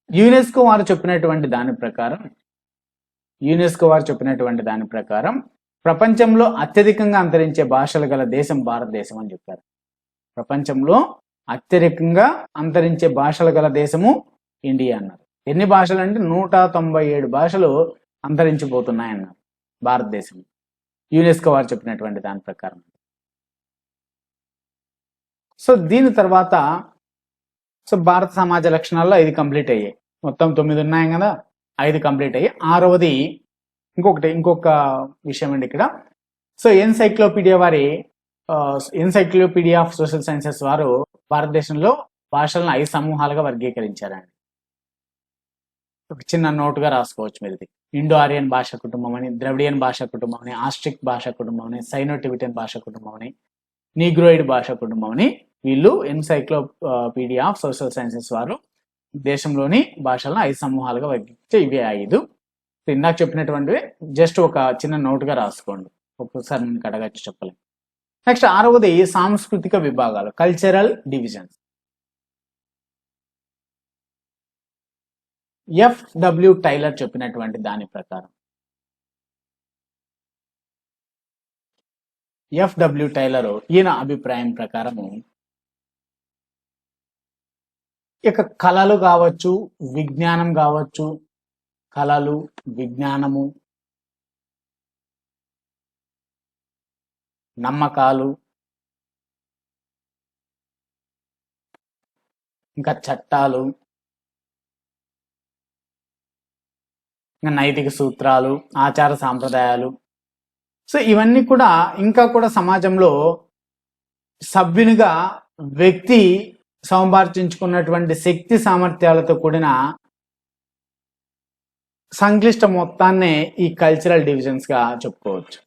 యునెస్కో వారు చెప్పినటువంటి దాని ప్రకారం ప్రపంచంలో అత్యధికంగా అంతరించే భాషలు గల దేశం భారతదేశం అని చెప్పారు. ప్రపంచంలో అత్యధికంగా అంతరించే భాషలు గల దేశము ఇండియా అన్నారు. ఎన్ని భాషలు అంటే 197 భాషలు అంతరించిపోతున్నాయన్నారు భారతదేశం, యునెస్కో వారు చెప్పినటువంటి దాని ప్రకారం. సో దీని తర్వాత భారత సమాజ లక్షణాల్లో 5 కంప్లీట్ అయ్యాయి. మొత్తం 9 ఉన్నాయి కదా, 5 కంప్లీట్ అయ్యాయి. 6వది ఇంకొక విషయం అండి ఇక్కడ. So encyclopedia of social sciences వారు భారతదేశంలో భాషలను 5 సమూహాలుగా వర్గీకరించారండి. ఒక చిన్న నోటుగా రాసుకోవచ్చు మీరు ఇది. ఇండో ఆరియన్ భాషా కుటుంబం అని, ద్రవిడియన్ భాషా కుటుంబం అని, ఆస్ట్రిక్ భాషా కుటుంబం అని, సైనో టిబెటన్ భాషా కుటుంబం అని, నీగ్రోయిడ్ భాషా కుటుంబం అని వీళ్ళు ఎన్సైక్లోపీడియా ఆఫ్ సోషల్ సైన్సెస్ వారు దేశంలోని భాషలను 5 సమూహాలుగా వర్గీకరించే ఇవే 5. ఇందాక చెప్పినటువంటివి జస్ట్ ఒక చిన్న నోటుగా రాసుకోండి, ఒక్కొక్కసారి మనకి అడగచ్చు చెప్పలేం. నెక్స్ట్ 6వది సాంస్కృతిక విభాగాలు, కల్చరల్ డివిజన్స్. FW టైలర్ చెప్పినటువంటి దాని ప్రకారం, FW టైలర్ ఈయన అభిప్రాయం ప్రకారము ఇక కళలు కావచ్చు, విజ్ఞానం కావచ్చు, కళలు, విజ్ఞానము, నమ్మకాలు, ఇంకా చట్టాలు, ఇంకా నైతిక సూత్రాలు, ఆచార సాంప్రదాయాలు, సో ఇవన్నీ కూడా ఇంకా కూడా సమాజంలో సభ్యునిగా వ్యక్తి సంపార్జించుకున్నటువంటి శక్తి సామర్థ్యాలతో కూడిన సంక్లిష్ట మొత్తాన్నే ఈ కల్చరల్ డివిజన్స్ గా చెప్పుకోవచ్చు.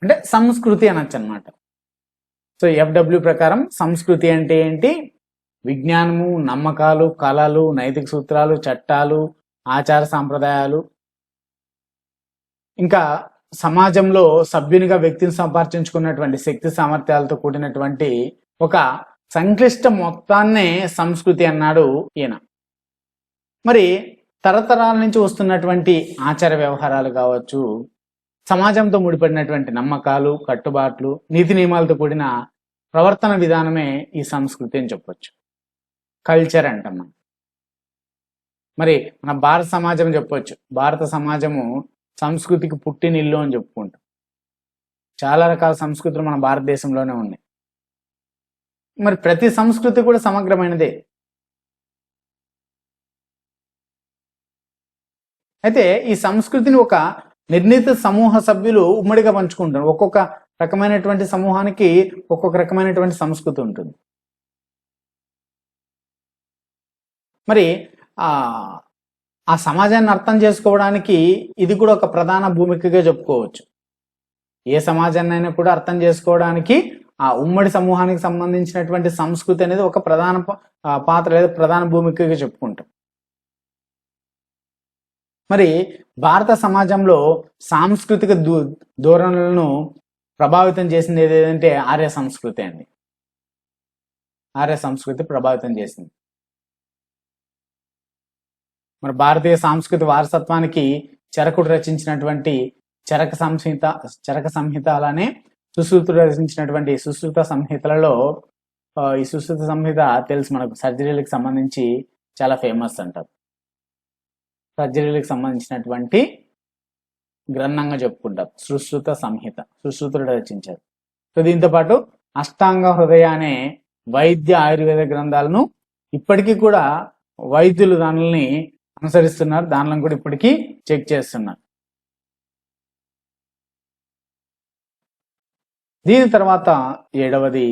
అంటే సంస్కృతి అనొచ్చు అనమాట. సో FW ప్రకారం సంస్కృతి అంటే ఏంటి? విజ్ఞానము, నమ్మకాలు, కళలు, నైతిక సూత్రాలు, చట్టాలు, ఆచార సాంప్రదాయాలు, ఇంకా సమాజంలో సభ్యునిగా వ్యక్తిని సంపార్జించుకున్నటువంటి శక్తి సామర్థ్యాలతో కూడినటువంటి ఒక సంక్లిష్ట మొత్తాన్నే సంస్కృతి అన్నాడు ఈయన. మరి తరతరాల నుంచి వస్తున్నటువంటి ఆచార వ్యవహారాలు కావచ్చు, సమాజంతో ముడిపడినటువంటి నమ్మకాలు, కట్టుబాట్లు, నీతి నియమాలతో కూడిన ప్రవర్తన విధానమే ఈ సంస్కృతి అని చెప్పొచ్చు. కల్చర్ అంటాం మనం. మరి మన భారత సమాజం చెప్పొచ్చు, భారత సమాజము సంస్కృతికి పుట్టినిల్లు అని చెప్పుకుంటాం. చాలా రకాల సంస్కృతులు మన భారతదేశంలోనే ఉన్నాయి. మరి ప్రతి సంస్కృతి కూడా సమగ్రమైనదే. అయితే ఈ సంస్కృతిని ఒక నిర్ణీత సమూహ సభ్యులు ఉమ్మడిగా పంచుకుంటారు. ఒక్కొక్క రకమైనటువంటి సమూహానికి ఒక్కొక్క రకమైనటువంటి సంస్కృతి ఉంటుంది. మరి ఆ సమాజాన్ని అర్థం చేసుకోవడానికి ఇది కూడా ఒక ప్రధాన భూమికగా చెప్పుకోవచ్చు. ఏ సమాజాన్నైనా కూడా అర్థం చేసుకోవడానికి ఆ ఉమ్మడి సమూహానికి సంబంధించినటువంటి సంస్కృతి అనేది ఒక ప్రధాన పాత్ర లేదా ప్రధాన భూమికగా చెప్పుకుంటాం. మరి భారత సమాజంలో సాంస్కృతిక ధోరణులను ప్రభావితం చేసింది ఏదంటే ఆర్య సంస్కృతి అండి. ఆర్య సంస్కృతి ప్రభావితం చేసింది. మరి భారతీయ సాంస్కృతిక వారసత్వానికి చరకుడు రచించినటువంటి చరక సంహిత అలానే సుశ్రుతుడు రచించినటువంటి సుశ్రుత సంహితలలో ఈ సుశ్రుత సంహిత తెలుసు మనకు, సర్జరీలకు సంబంధించి చాలా ఫేమస్ అంటారు. సర్జరీలకు సంబంధించినటువంటి గ్రంథంగా చెప్పుకుంటారు సుశ్రుత సంహిత, సుశ్రుతుడు రచించారు. సో దీంతో పాటు అష్టాంగ హృదయ అనే వైద్య ఆయుర్వేద గ్రంథాలను ఇప్పటికీ కూడా వైద్యులు దానిని అనుసరిస్తున్నారు, దానిలను కూడా ఇప్పటికీ చెక్ చేస్తున్నారు. దీని తర్వాత 7వది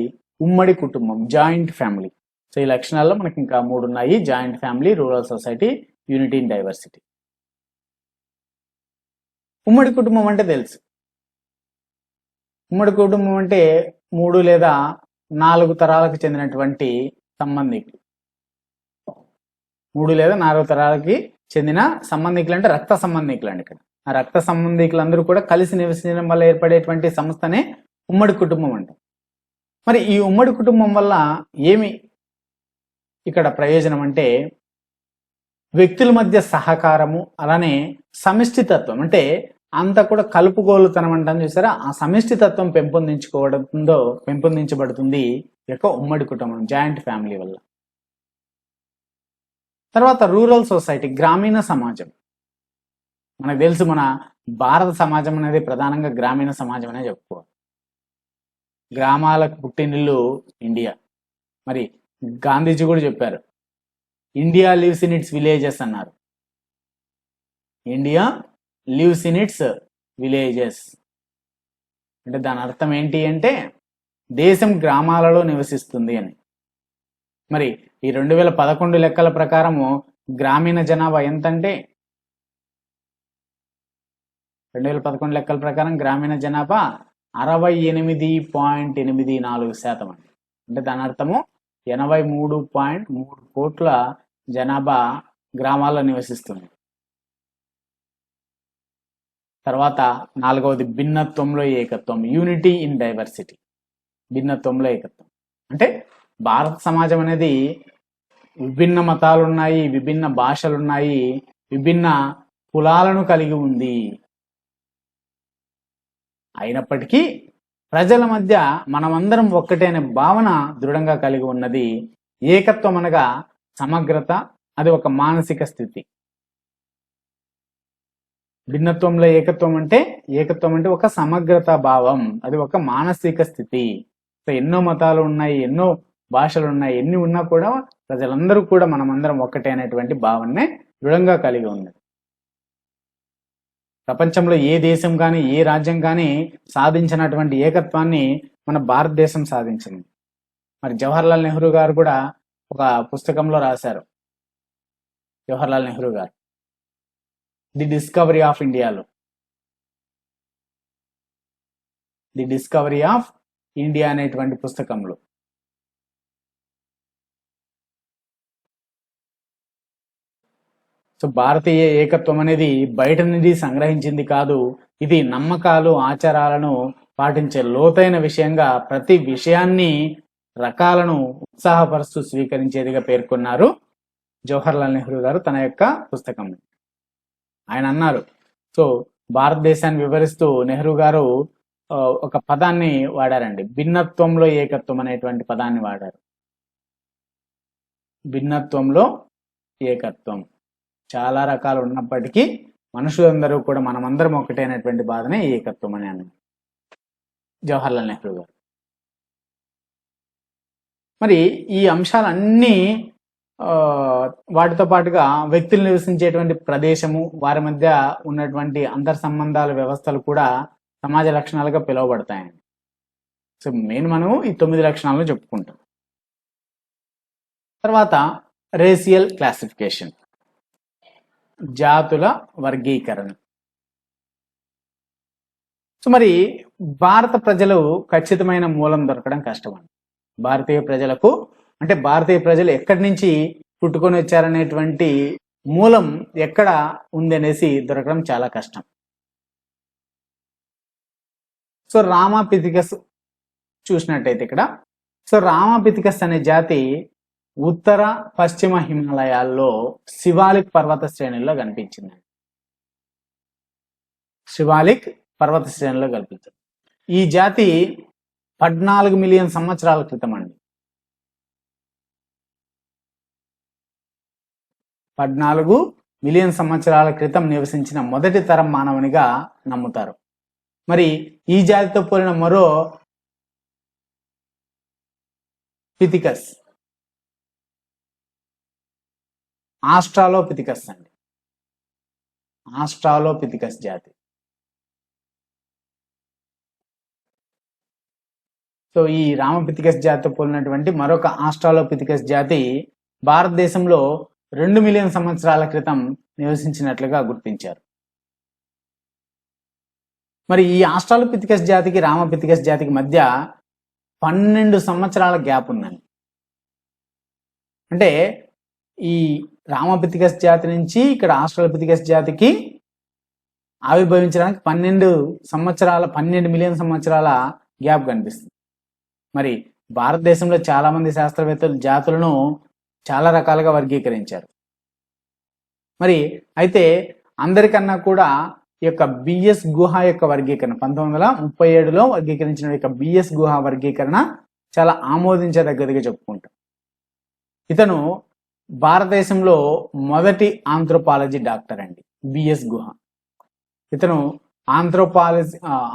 ఉమ్మడి కుటుంబం, జాయింట్ ఫ్యామిలీ. సో ఈ లక్షణాల్లో మనకి ఇంకా 3 ఉన్నాయి: joint family, rural society, unity in diversity. ఉమ్మడి కుటుంబం అంటే తెలుసు. ఉమ్మడి కుటుంబం అంటే 3 లేదా 4 తరాలకు చెందినటువంటి సంబంధికులు. 3 లేదా 4 తరాలకి చెందిన సంబంధికులు అంటే రక్త సంబంధికులు అండి. ఇక్కడ ఆ రక్త సంబంధికులందరూ కూడా కలిసి నివసించడం వల్ల ఏర్పడేటువంటి సంస్థనే ఉమ్మడి కుటుంబం అంట. మరి ఈ ఉమ్మడి కుటుంబం వల్ల ఏమి ఇక్కడ ప్రయోజనం అంటే వ్యక్తుల మధ్య సహకారము, అలానే సమిష్టితత్వం, అంటే అంతా కూడా కలుపుగోలుతనం అంటాం చూసారా, ఆ సమిష్టితత్వం పెంపొందించబడుతుంది ఈ యొక్క ఉమ్మడి కుటుంబం, జాయింట్ ఫ్యామిలీ వల్ల. తర్వాత రూరల్ సొసైటీ, గ్రామీణ సమాజం. మనకు తెలుసు మన భారత సమాజం అనేది ప్రధానంగా గ్రామీణ సమాజం అనే చెప్పుకోవాలి. గ్రామాలకు పుట్టినిల్లు ఇండియా. మరి గాంధీజీ కూడా చెప్పారు, India lives in its villages అన్నారు. India lives in its villages అంటే దాని అర్థం ఏంటి అంటే దేశం గ్రామాలలో నివసిస్తుంది అని. మరి ఈ 2011 లెక్కల ప్రకారము గ్రామీణ జనాభా ఎంతంటే 2011 లెక్కల ప్రకారం గ్రామీణ జనాభా 68.84% అండి. అంటే దాని అర్థము 83.3 కోట్ల జనాభా గ్రామాల్లో నివసిస్తుంది. తర్వాత 4వది భిన్నత్వంలో ఏకత్వం, యూనిటీ ఇన్ డైవర్సిటీ. భిన్నత్వంలో ఏకత్వం అంటే భారత సమాజం అనేది విభిన్న మతాలు ఉన్నాయి, విభిన్న భాషలు ఉన్నాయి, విభిన్న కులాలను కలిగి ఉంది. అయినప్పటికీ ప్రజల మధ్య మనమందరం ఒక్కటే అనే భావన దృఢంగా కలిగి ఉన్నది. ఏకత్వం అనగా సమగ్రత, అది ఒక మానసిక స్థితి. భిన్నత్వంలో ఏకత్వం అంటే ఒక సమగ్రత భావం, అది ఒక మానసిక స్థితి. ఎన్నో మతాలు ఉన్నాయి, ఎన్నో భాషలు ఉన్నాయి, ఎన్ని ఉన్నా కూడా ప్రజలందరూ కూడా మనమందరం ఒక్కటే అనేటువంటి భావనే దృఢంగా కలిగి ఉన్నది. ప్రపంచంలో ఏ దేశం కానీ ఏ రాజ్యం కానీ సాధించినటువంటి ఏకత్వాన్ని మన భారతదేశం సాధించింది. మరి జవహర్లాల్ నెహ్రూ గారు కూడా ఒక పుస్తకంలో రాశారు. జవహర్లాల్ నెహ్రూ గారు ది డిస్కవరీ ఆఫ్ ఇండియాలో, ది డిస్కవరీ ఆఫ్ ఇండియా అనేటువంటి పుస్తకంలో సో భారతీయ ఏకత్వం అనేది బయట నుండి సంగ్రహించింది కాదు, ఇది నమ్మకాలు ఆచారాలను పాటించే లోతైన విషయంగా ప్రతి విషయాన్ని రకాలను ఉత్సాహపరుస్తూ స్వీకరించేదిగా పేర్కొన్నారు జవహర్లాల్ నెహ్రూ గారు తన యొక్క పుస్తకం. ఆయన అన్నారు, సో భారతదేశాన్ని వివరిస్తూ నెహ్రూ గారు ఒక పదాన్ని వాడారండి, భిన్నత్వంలో ఏకత్వం అనేటువంటి పదాన్ని వాడారు. భిన్నత్వంలో ఏకత్వం చాలా రకాలు ఉన్నప్పటికీ మనుషులందరూ కూడా మనమందరం ఒకటే అనేటువంటి బాధనే ఏకత్వం అని అన్నారు. జవహర్లాల్ నెహ్రూ గారు. మరి ఈ అంశాలన్నీ వాటితో పాటుగా వ్యక్తులు నివసించేటువంటి ప్రదేశము, వారి మధ్య ఉన్నటువంటి అంతర్ సంబంధాల వ్యవస్థలు కూడా సమాజ లక్షణాలుగా పిలువబడతాయండి. సో మెయిన్ మనం ఈ 9 లక్షణాలను చెప్పుకుంటాం. తర్వాత రేషియల్ క్లాసిఫికేషన్, జాతుల వర్గీకరణ. సో మరి భారత ప్రజలు ఖచ్చితమైన మూలం దొరకడం కష్టం అండి. భారతీయ ప్రజలకు అంటే భారతీయ ప్రజలు ఎక్కడి నుంచి పుట్టుకొని వచ్చారనేటువంటి మూలం ఎక్కడ ఉంది అనేసి దొరకడం చాలా కష్టం. సో రామాపిథికస్ చూసినట్టయితే ఇక్కడ, సో రామాపిథికస్ అనే జాతి ఉత్తర పశ్చిమ హిమాలయాల్లో శివాలిక్ పర్వత శ్రేణుల్లో కనిపించింది. శివాలిక్ పర్వత శ్రేణుల్లో కనిపించింది. ఈ జాతి 14 మిలియన్ సంవత్సరాల క్రితం అండి, 14 మిలియన్ సంవత్సరాల క్రితం నివసించిన మొదటి తరం మానవునిగా నమ్ముతారు. మరి ఈ జాతితో పోలిన మరో పిథికస్ ఆస్ట్రాలోపిథికస్ అండి, ఆస్ట్రాలోపిథికస్ జాతి. సో ఈ రామపిథికస్ జాతితో పోలినటువంటి మరొక ఆస్ట్రాలోపిథికస్ జాతి భారతదేశంలో 2 మిలియన్ సంవత్సరాల క్రితం నివసించినట్లుగా గుర్తించారు. మరి ఈ ఆస్ట్రాలోపిథికస్ జాతికి రామపిథికస్ జాతికి మధ్య 12 సంవత్సరాల గ్యాప్ ఉందండి. అంటే ఈ రామపిథికస్ జాతి నుంచి ఇక్కడ ఆస్ట్రాలోపిథికస్ జాతికి ఆవిర్భవించడానికి 12 మిలియన్ సంవత్సరాల గ్యాప్ కనిపిస్తుంది. మరి భారతదేశంలో చాలా మంది శాస్త్రవేత్తలు జాతులను చాలా రకాలుగా వర్గీకరించారు. మరి అయితే అందరికన్నా కూడా ఈ యొక్క బిఎస్ గుహ యొక్క వర్గీకరణ 1937లో వర్గీకరించిన యొక్క బిఎస్ గుహ వర్గీకరణ చాలా ఆమోదించదగ్గదిగా చెప్పుకుంటాం. ఇతను భారతదేశంలో మొదటి ఆంథ్రోపాలజీ డాక్టర్ అండి, బిఎస్ గుహ. ఇతను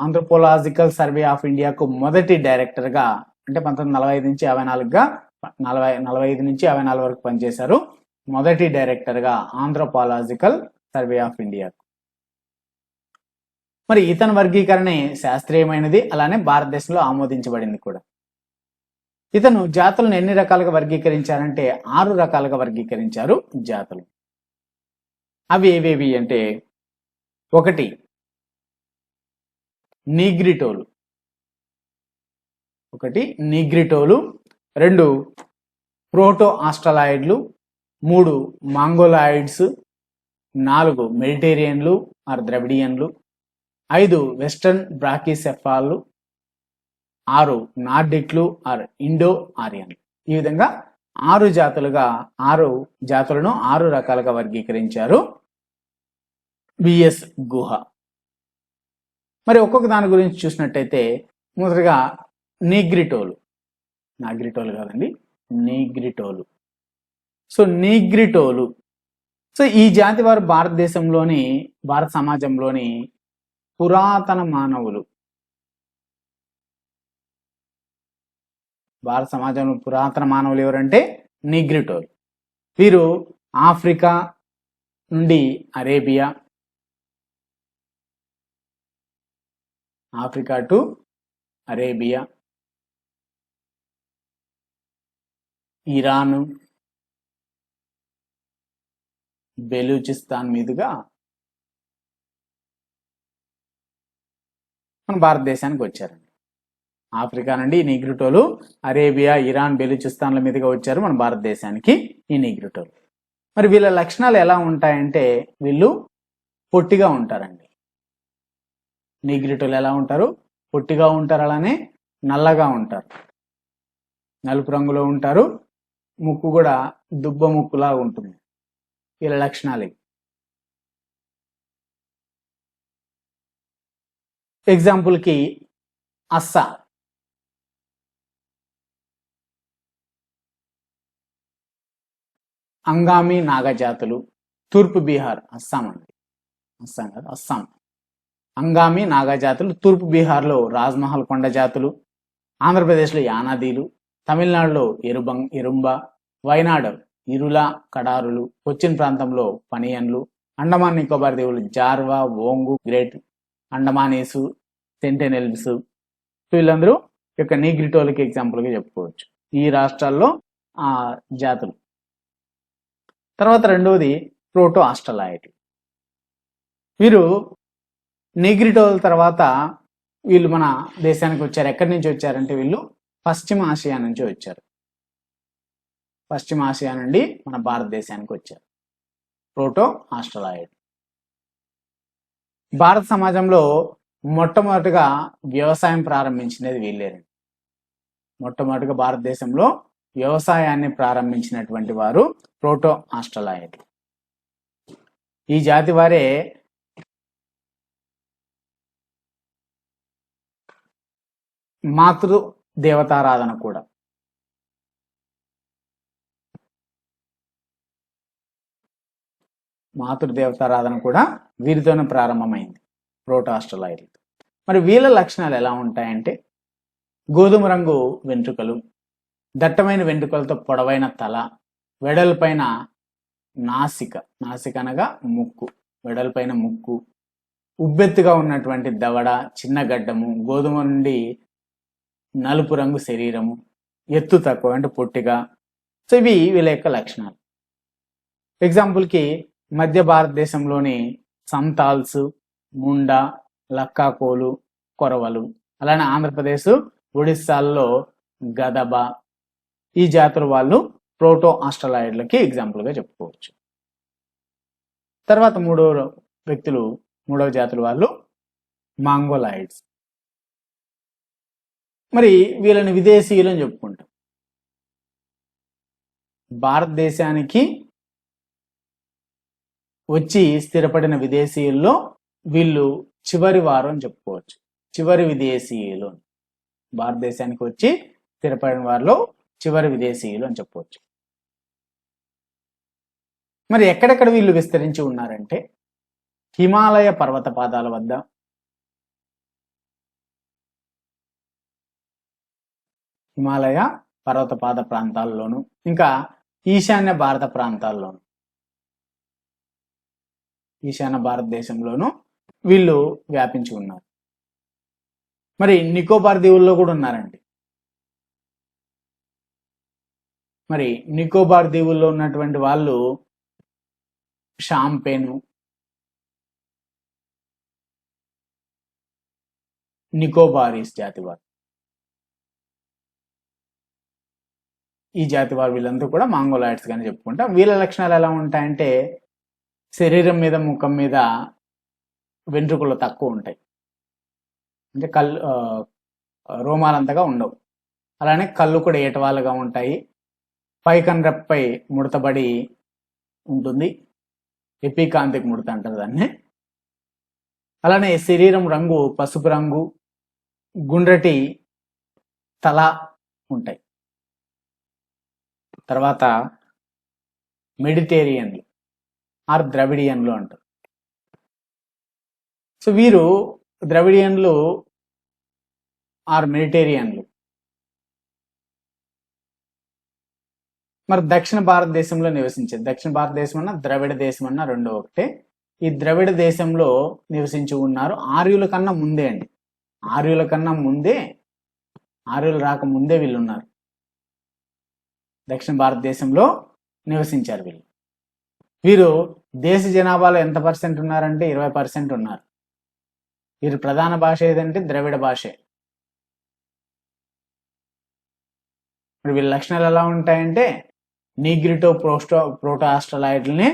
ఆంథ్రోపోలాజికల్ సర్వే ఆఫ్ ఇండియాకు మొదటి డైరెక్టర్గా, అంటే 1945 నుంచి 54గా 45 నుంచి 54 వరకు పనిచేశారు. మొదటి డైరెక్టర్గా ఆంథ్రోపాలజికల్ సర్వే ఆఫ్ ఇండియా. మరి ఇతని వర్గీకరణ శాస్త్రీయమైనది, అలానే భారతదేశంలో ఆమోదించబడింది కూడా. ఇతను జాతులను ఎన్ని రకాలుగా వర్గీకరించారంటే 6 రకాలుగా వర్గీకరించారు జాతులు. అవి ఏవేవి అంటే, 1 నీగ్రిటోలు, 2 ప్రోటో ఆస్ట్రలాయిడ్లు, 3 మాంగోలాయిడ్స్, 4 మెడిటేరియన్లు ఆర్ ద్రవిడియన్లు, 5 వెస్టర్న్ బ్రాకీసెఫాలు, 6 నార్డిక్లు ఆర్ ఇండో ఆరియన్లు. ఈ విధంగా 6 జాతులను 6 రకాలుగా వర్గీకరించారు బిఎస్ గుహ. మరి ఒక్కొక్క దాని గురించి చూసినట్టయితే, మొదటగా నీగ్రిటోలు కాదండి, నీగ్రిటోలు. సో నీగ్రిటోలు, సో ఈ జాతి వారు భారత సమాజంలోని పురాతన మానవులు. భారత సమాజంలో పురాతన మానవులు ఎవరంటే నీగ్రిటోలు. వీరు ఆఫ్రికా నుండి Africa to Arabia, Iran, Balochistan మీదుగా మన భారతదేశానికి వచ్చారండి. ఆఫ్రికా నుండి ఈ నీగ్రిటోలు అరేబియా, ఇరాన్, బెలూచిస్తాన్ల మీదుగా వచ్చారు మన భారతదేశానికి ఈ నీగ్రిటోలు. మరి వీళ్ళ లక్షణాలు ఎలా ఉంటాయంటే, వీళ్ళు పొట్టిగా ఉంటారండి. నీగ్రిటోలు ఎలా ఉంటారు? పొట్టిగా ఉంటారు, అలానే నల్లగా ఉంటారు, నలుపు రంగులో ఉంటారు, ముక్కు కూడా దుబ్బ ముక్కులా ఉంటుంది. వీళ్ళ లక్షణాలు. ఎగ్జాంపుల్కి అస్సా, అంగామి నాగజాతులు, తూర్పు బీహార్, అస్సాం అండి, అస్సాం కాదు, అస్సాం. అంగామి నాగా జాతులు, తూర్పు బీహార్లో రాజ్మహల్ కొండ జాతులు, ఆంధ్రప్రదేశ్లో యానాదీలు, తమిళనాడులో ఎరుంబ, వైనాడు ఇరుల కడారులు, కొచ్చిన్ ప్రాంతంలో పనియన్లు, అండమాన్ నికోబార్ దీవులు జార్వా, ఓంగు, గ్రేట్ అండమానీసు, సెంటెనెల్స్. వీళ్ళందరూ యొక్క నీగ్రిటోలకి ఎగ్జాంపుల్గా చెప్పుకోవచ్చు. ఈ రాష్ట్రాల్లో ఆ జాతులు. తర్వాత రెండవది ప్రోటో ఆస్ట్రలాయిడ్. వీరు నీగ్రిటోల తర్వాత వీళ్ళు మన దేశానికి వచ్చారు. ఎక్కడి నుంచి వచ్చారంటే వీళ్ళు పశ్చిమ ఆసియా నుంచి వచ్చారు. పశ్చిమ ఆసియా నుండి మన భారతదేశానికి వచ్చారు ప్రోటో ఆస్ట్రలాయిడ్. భారత సమాజంలో మొట్టమొదటిగా వ్యవసాయం ప్రారంభించినది వీళ్ళేనండి. మొట్టమొదటిగా భారతదేశంలో వ్యవసాయాన్ని ప్రారంభించినటువంటి వారు ప్రోటో ఆస్ట్రలాయిడ్. ఈ జాతి వారే మాతృ దేవతారాధన కూడా. మాతృదేవతారాధన కూడా వీరితోనే ప్రారంభమైంది, ప్రోటో ఆస్ట్రలాయిడ్. మరి వీళ్ళ లక్షణాలు ఎలా ఉంటాయంటే గోధుమ రంగు వెంట్రుకలు, దట్టమైన వెంట్రుకలతో పొడవైన తల, వెడల్పైన నాసిక అనగా ముక్కు, వెడల్పైన ముక్కు, ఉబ్బెత్తుగా ఉన్నటువంటి దవడ, చిన్న గడ్డము, గోధుమ నుండి నలుపు రంగు శరీరము, ఎత్తు తక్కువ అంటే పొట్టిగా. సో ఇవి వీళ్ళ యొక్క లక్షణాలు. ఎగ్జాంపుల్కి మధ్య భారతదేశంలోని సంతాల్స్, ముండా, లక్కాకోలు, కొరవలు, అలానే ఆంధ్రప్రదేశ్, ఒడిస్సాల్లో గదబ, ఈ జాతుల వాళ్ళు ప్రోటో ఆస్ట్రలాయిడ్లకి ఎగ్జాంపుల్గా చెప్పుకోవచ్చు. తర్వాత మూడవ జాతుల వాళ్ళు మాంగోలాయిడ్స్. మరి వీళ్ళని విదేశీయులు అని చెప్పుకుంటాం. భారతదేశానికి వచ్చి స్థిరపడిన విదేశీయుల్లో వీళ్ళు చివరి వారు అని చెప్పుకోవచ్చు. చివరి విదేశీయులు, భారతదేశానికి వచ్చి స్థిరపడిన వారిలో చివరి విదేశీయులు అని చెప్పవచ్చు. మరి ఎక్కడెక్కడ వీళ్ళు విస్తరించి ఉన్నారంటే హిమాలయ పర్వత పాదాల వద్ద, హిమాలయ పర్వతపాద ప్రాంతాల్లోనూ, ఇంకా ఈశాన్య భారత ప్రాంతాల్లోనూ, ఈశాన్య భారతదేశంలోనూ వీళ్ళు వ్యాపించి ఉన్నారు. మరి నికోబార్ దీవుల్లో కూడా ఉన్నారండి. మరి నికోబార్ దీవుల్లో ఉన్నటువంటి వాళ్ళు షాంపేను, నికోబారీస్ జాతి వారు. ఈ జాతి వారు వీళ్ళంతా కూడా మాంగోలాయిడ్స్ గాని చెప్పుకుంటాం. వీళ్ళ లక్షణాలు ఎలా ఉంటాయంటే శరీరం మీద, ముఖం మీద వెంట్రుకలు తక్కువ ఉంటాయి, అంటే రోమాలంతగా ఉండవు. అలానే కళ్ళు కూడా ఏటవాలుగా ఉంటాయి, పైకన్రెప్పై ముడతబడి ఉంటుంది, ఎపికాంతిక్ ముడత అంటారు దాన్ని. అలానే శరీరం రంగు పసుపు రంగు, గుండ్రటి తల ఉంటాయి. తర్వాత మెడిటేరియన్లు ఆర్ ద్రవిడియన్లు అంటారు. సో వీరు ద్రవిడియన్లు ఆర్ మెడిటేరియన్లు. మరి దక్షిణ భారతదేశంలో నివసించేది, దక్షిణ భారతదేశం అన్న ద్రవిడ దేశం అన్న రెండో ఒకటే. ఈ ద్రవిడ దేశంలో నివసించి ఉన్నారు ఆర్యుల కన్నా ముందే అండి. ఆర్యుల కన్నా ముందే, ఆర్యులు రాకముందే వీళ్ళు ఉన్నారు. దక్షిణ భారతదేశంలో నివసించారు వీళ్ళు. వీరు దేశ జనాభాలో ఎంత పర్సెంట్ ఉన్నారంటే 20% ఉన్నారు. వీరి ప్రధాన భాష ఏదంటే ద్రవిడ భాషే. మరి వీళ్ళ లక్షణాలు ఎలా ఉంటాయంటే నీగ్రిటో ప్రోటో ఆస్ట్రలాయిడ్లని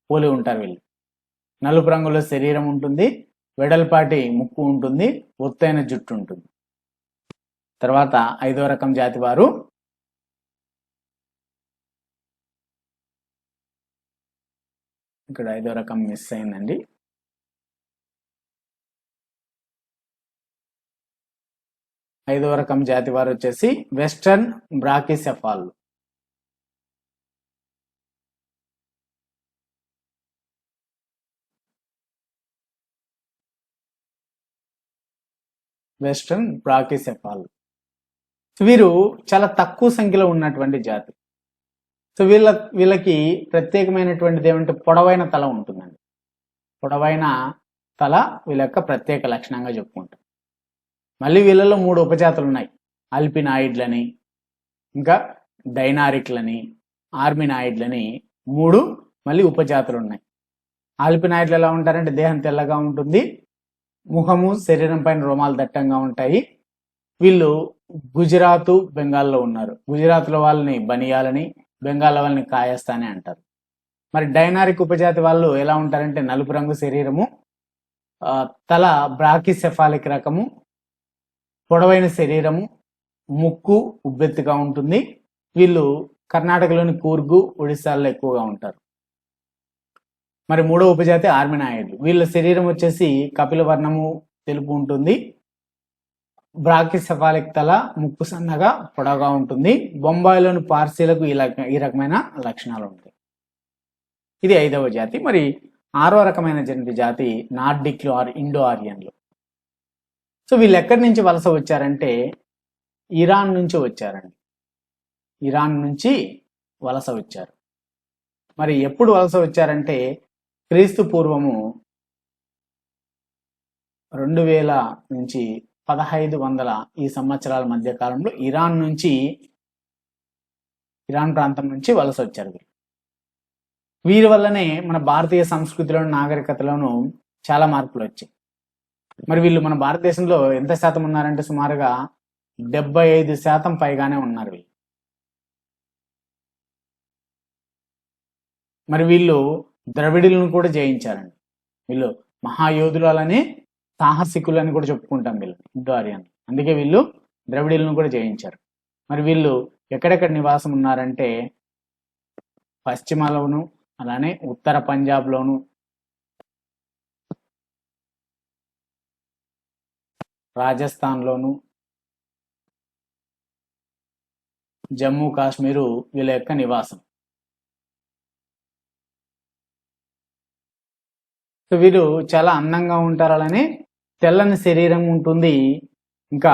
పోలి ఉంటారు వీళ్ళు. నలుపు రంగులో శరీరం ఉంటుంది, వెడల్పాటి ముక్కు ఉంటుంది, ఒత్తైన జుట్టు ఉంటుంది. తర్వాత 5వ రకం జాతి వారు ఇక్కడ 5వ రకం మిస్ అయిందండి. 5వ రకం జాతి వారు వచ్చేసి వెస్టర్న్ బ్రాకిసెఫాల్. వెస్ట్రన్ బ్రాకీసెఫాల్. వీరు చాలా తక్కువ సంఖ్యలో ఉన్నటువంటి జాతి. సో వీళ్ళకి ప్రత్యేకమైనటువంటిది ఏమంటే పొడవైన తల ఉంటుందండి. పొడవైన తల వీళ్ళ యొక్క ప్రత్యేక లక్షణంగా చెప్పుకుంటాం. మళ్ళీ వీళ్ళలో 3 ఉపజాతులు ఉన్నాయి. అల్పినాయిడ్లని, ఇంకా డైనారిక్లని, ఆర్మినాయిడ్లని 3 మళ్ళీ ఉపజాతులు ఉన్నాయి. ఆల్పినాయిడ్లు ఎలా ఉంటారంటే దేహం తెల్లగా ఉంటుంది, ముఖము శరీరం పైన రోమాలు దట్టంగా ఉంటాయి. వీళ్ళు గుజరాత్, బెంగాల్లో ఉన్నారు. గుజరాత్లో వాళ్ళని బనియాలని, బెంగాల్ వాళ్ళని కాయస్థాని అంటారు. మరి డైనారిక్ ఉపజాతి వాళ్ళు ఎలా ఉంటారంటే నలుపు రంగు శరీరము, తల బ్రాకీసెఫాలిక్ రకము, పొడవైన శరీరము, ముక్కు ఉబ్బెత్తుగా ఉంటుంది. వీళ్ళు కర్ణాటకలోని కూర్గు, ఒడిశాల్లో ఎక్కువగా ఉంటారు. మరి 3వ ఉపజాతి ఆర్మినాయిడ్లు. వీళ్ళ శరీరం వచ్చేసి కపిల వర్ణము, తెలుపు ఉంటుంది. బ్రాకీసెఫాలిక్ తల, ముక్కు సన్నగా పొడవుగా ఉంటుంది. బొంబాయిలోని పార్సీలకు ఈ రకమైన లక్షణాలు ఉంటాయి. ఇది 5వ జాతి. మరి 6వ రకమైన జాతి నార్డిక్లు ఆర్ ఇండో ఆరియన్లు. సో వీళ్ళు ఎక్కడి నుంచి వలస వచ్చారంటే ఇరాన్ నుంచి వచ్చారండి. ఇరాన్ నుంచి వలస వచ్చారు. మరి ఎప్పుడు వలస వచ్చారంటే క్రీస్తు పూర్వము 2000 నుంచి 1500 ఈ సంవత్సరాల మధ్య కాలంలో ఇరాన్ ప్రాంతం నుంచి వలస వచ్చారు. వీరి వల్లనే మన భారతీయ సంస్కృతిలోను, నాగరికతలోను చాలా మార్పులు వచ్చాయి. మరి వీళ్ళు మన భారతదేశంలో ఎంత శాతం ఉన్నారంటే సుమారుగా 75% పైగానే ఉన్నారు వీళ్ళు. మరి వీళ్ళు ద్రవిడులను కూడా జయించారండి. వీళ్ళు మహాయోధులు, అలానే సాహసికులు అని కూడా చెప్పుకుంటాం వీళ్ళు ఇండో ఆరియన్. అందుకే వీళ్ళు ద్రవిడులను కూడా జయించారు. మరి వీళ్ళు ఎక్కడెక్కడ నివాసం ఉన్నారంటే పశ్చిమలోను, అలానే ఉత్తర పంజాబ్లోను, రాజస్థాన్లోను, జమ్మూ కాశ్మీరు వీళ్ళ యొక్క నివాసం. సో వీరు చాలా అందంగా ఉంటారు, అలానే తెల్లని శరీరం ఉంటుంది, ఇంకా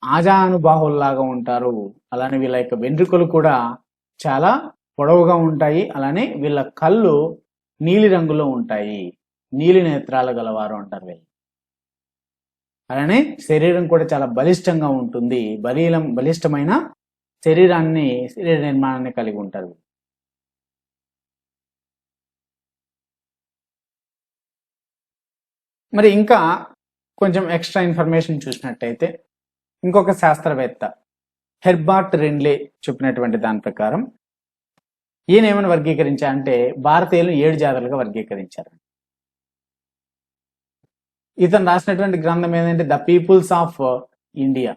ఆజానుబాహుల్లాగా ఉంటారు. అలానే వీళ్ళ యొక్క వెంట్రుకలు కూడా చాలా పొడవుగా ఉంటాయి. అలానే వీళ్ళ కళ్ళు నీలి రంగులో ఉంటాయి, నీలి నేత్రాలు గలవారు అంటారు వీళ్ళు. అలానే శరీరం కూడా చాలా బలిష్టంగా ఉంటుంది, బలిష్టమైన శరీర నిర్మాణాన్ని కలిగి ఉంటారు. మరి ఇంకా కొంచెం ఎక్స్ట్రా ఇన్ఫర్మేషన్ చూసినట్టయితే ఇంకొక శాస్త్రవేత్త హెర్బర్ట్ రిన్లే చెప్పినటువంటి దాని ప్రకారం ఈయన ఏమైనా వర్గీకరించారంటే భారతీయులు 7 జాతులుగా వర్గీకరించారు. ఇతను రాసినటువంటి గ్రంథం ఏంటంటే ద పీపుల్స్ ఆఫ్ ఇండియా.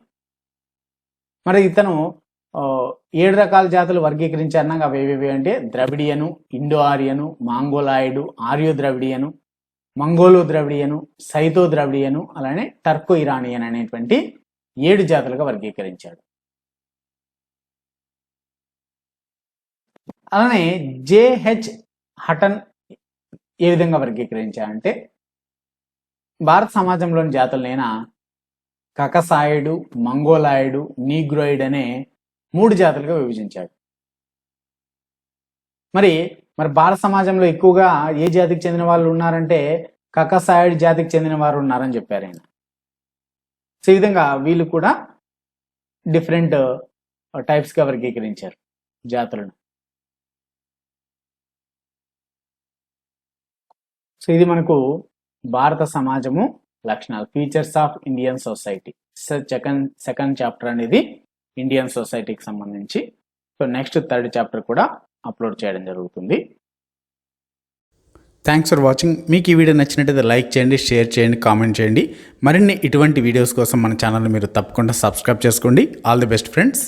మరి ఇతను 7 రకాల జాతులు వర్గీకరించారు. అవి ఏవేవి అంటే ద్రవిడియను, ఇండో ఆరియను, మాంగోలాయిడు, ఆర్యో ద్రవిడియను, మంగోలో ద్రవిడియను, సైతో ద్రవిడియను, అలానే టర్కో ఇరానియన్ అనేటువంటి 7 జాతులుగా వర్గీకరించాడు. అలానే జేహెచ్ హటన్ ఏ విధంగా వర్గీకరించాడంటే భారత సమాజంలోని జాతులనైనా కకసాయుడు, మంగోలాయుడు, నీగ్రోయిడ్ అనే 3 జాతులుగా విభజించాడు. మరి భారత సమాజంలో ఎక్కువగా ఏ జాతికి చెందిన వాళ్ళు ఉన్నారంటే కకసాయుడు జాతికి చెందిన వారు ఉన్నారని చెప్పారు ఆయన. సో ఈ విధంగా వీళ్ళు కూడా డిఫరెంట్ టైప్స్గా వర్గీకరించారు జాతులను. సో ఇది మనకు భారత సమాజము లక్షణాలు, features of Indian society. Second chapter అనేది ఇండియన్ సొసైటీకి సంబంధించి. సో నెక్స్ట్ 3rd చాప్టర్ కూడా అప్లోడ్ చేయడం జరుగుతుంది. Thanks for watching. మీకు ఈ వీడియో నచ్చినట్టయితే లైక్ చేయండి, షేర్ చేయండి, కామెంట్ చేయండి. మరిన్ని ఇటువంటి వీడియోస్ కోసం మన ఛానల్ మీరు తప్పకుండా సబ్స్క్రైబ్ చేసుకోండి. All the best friends.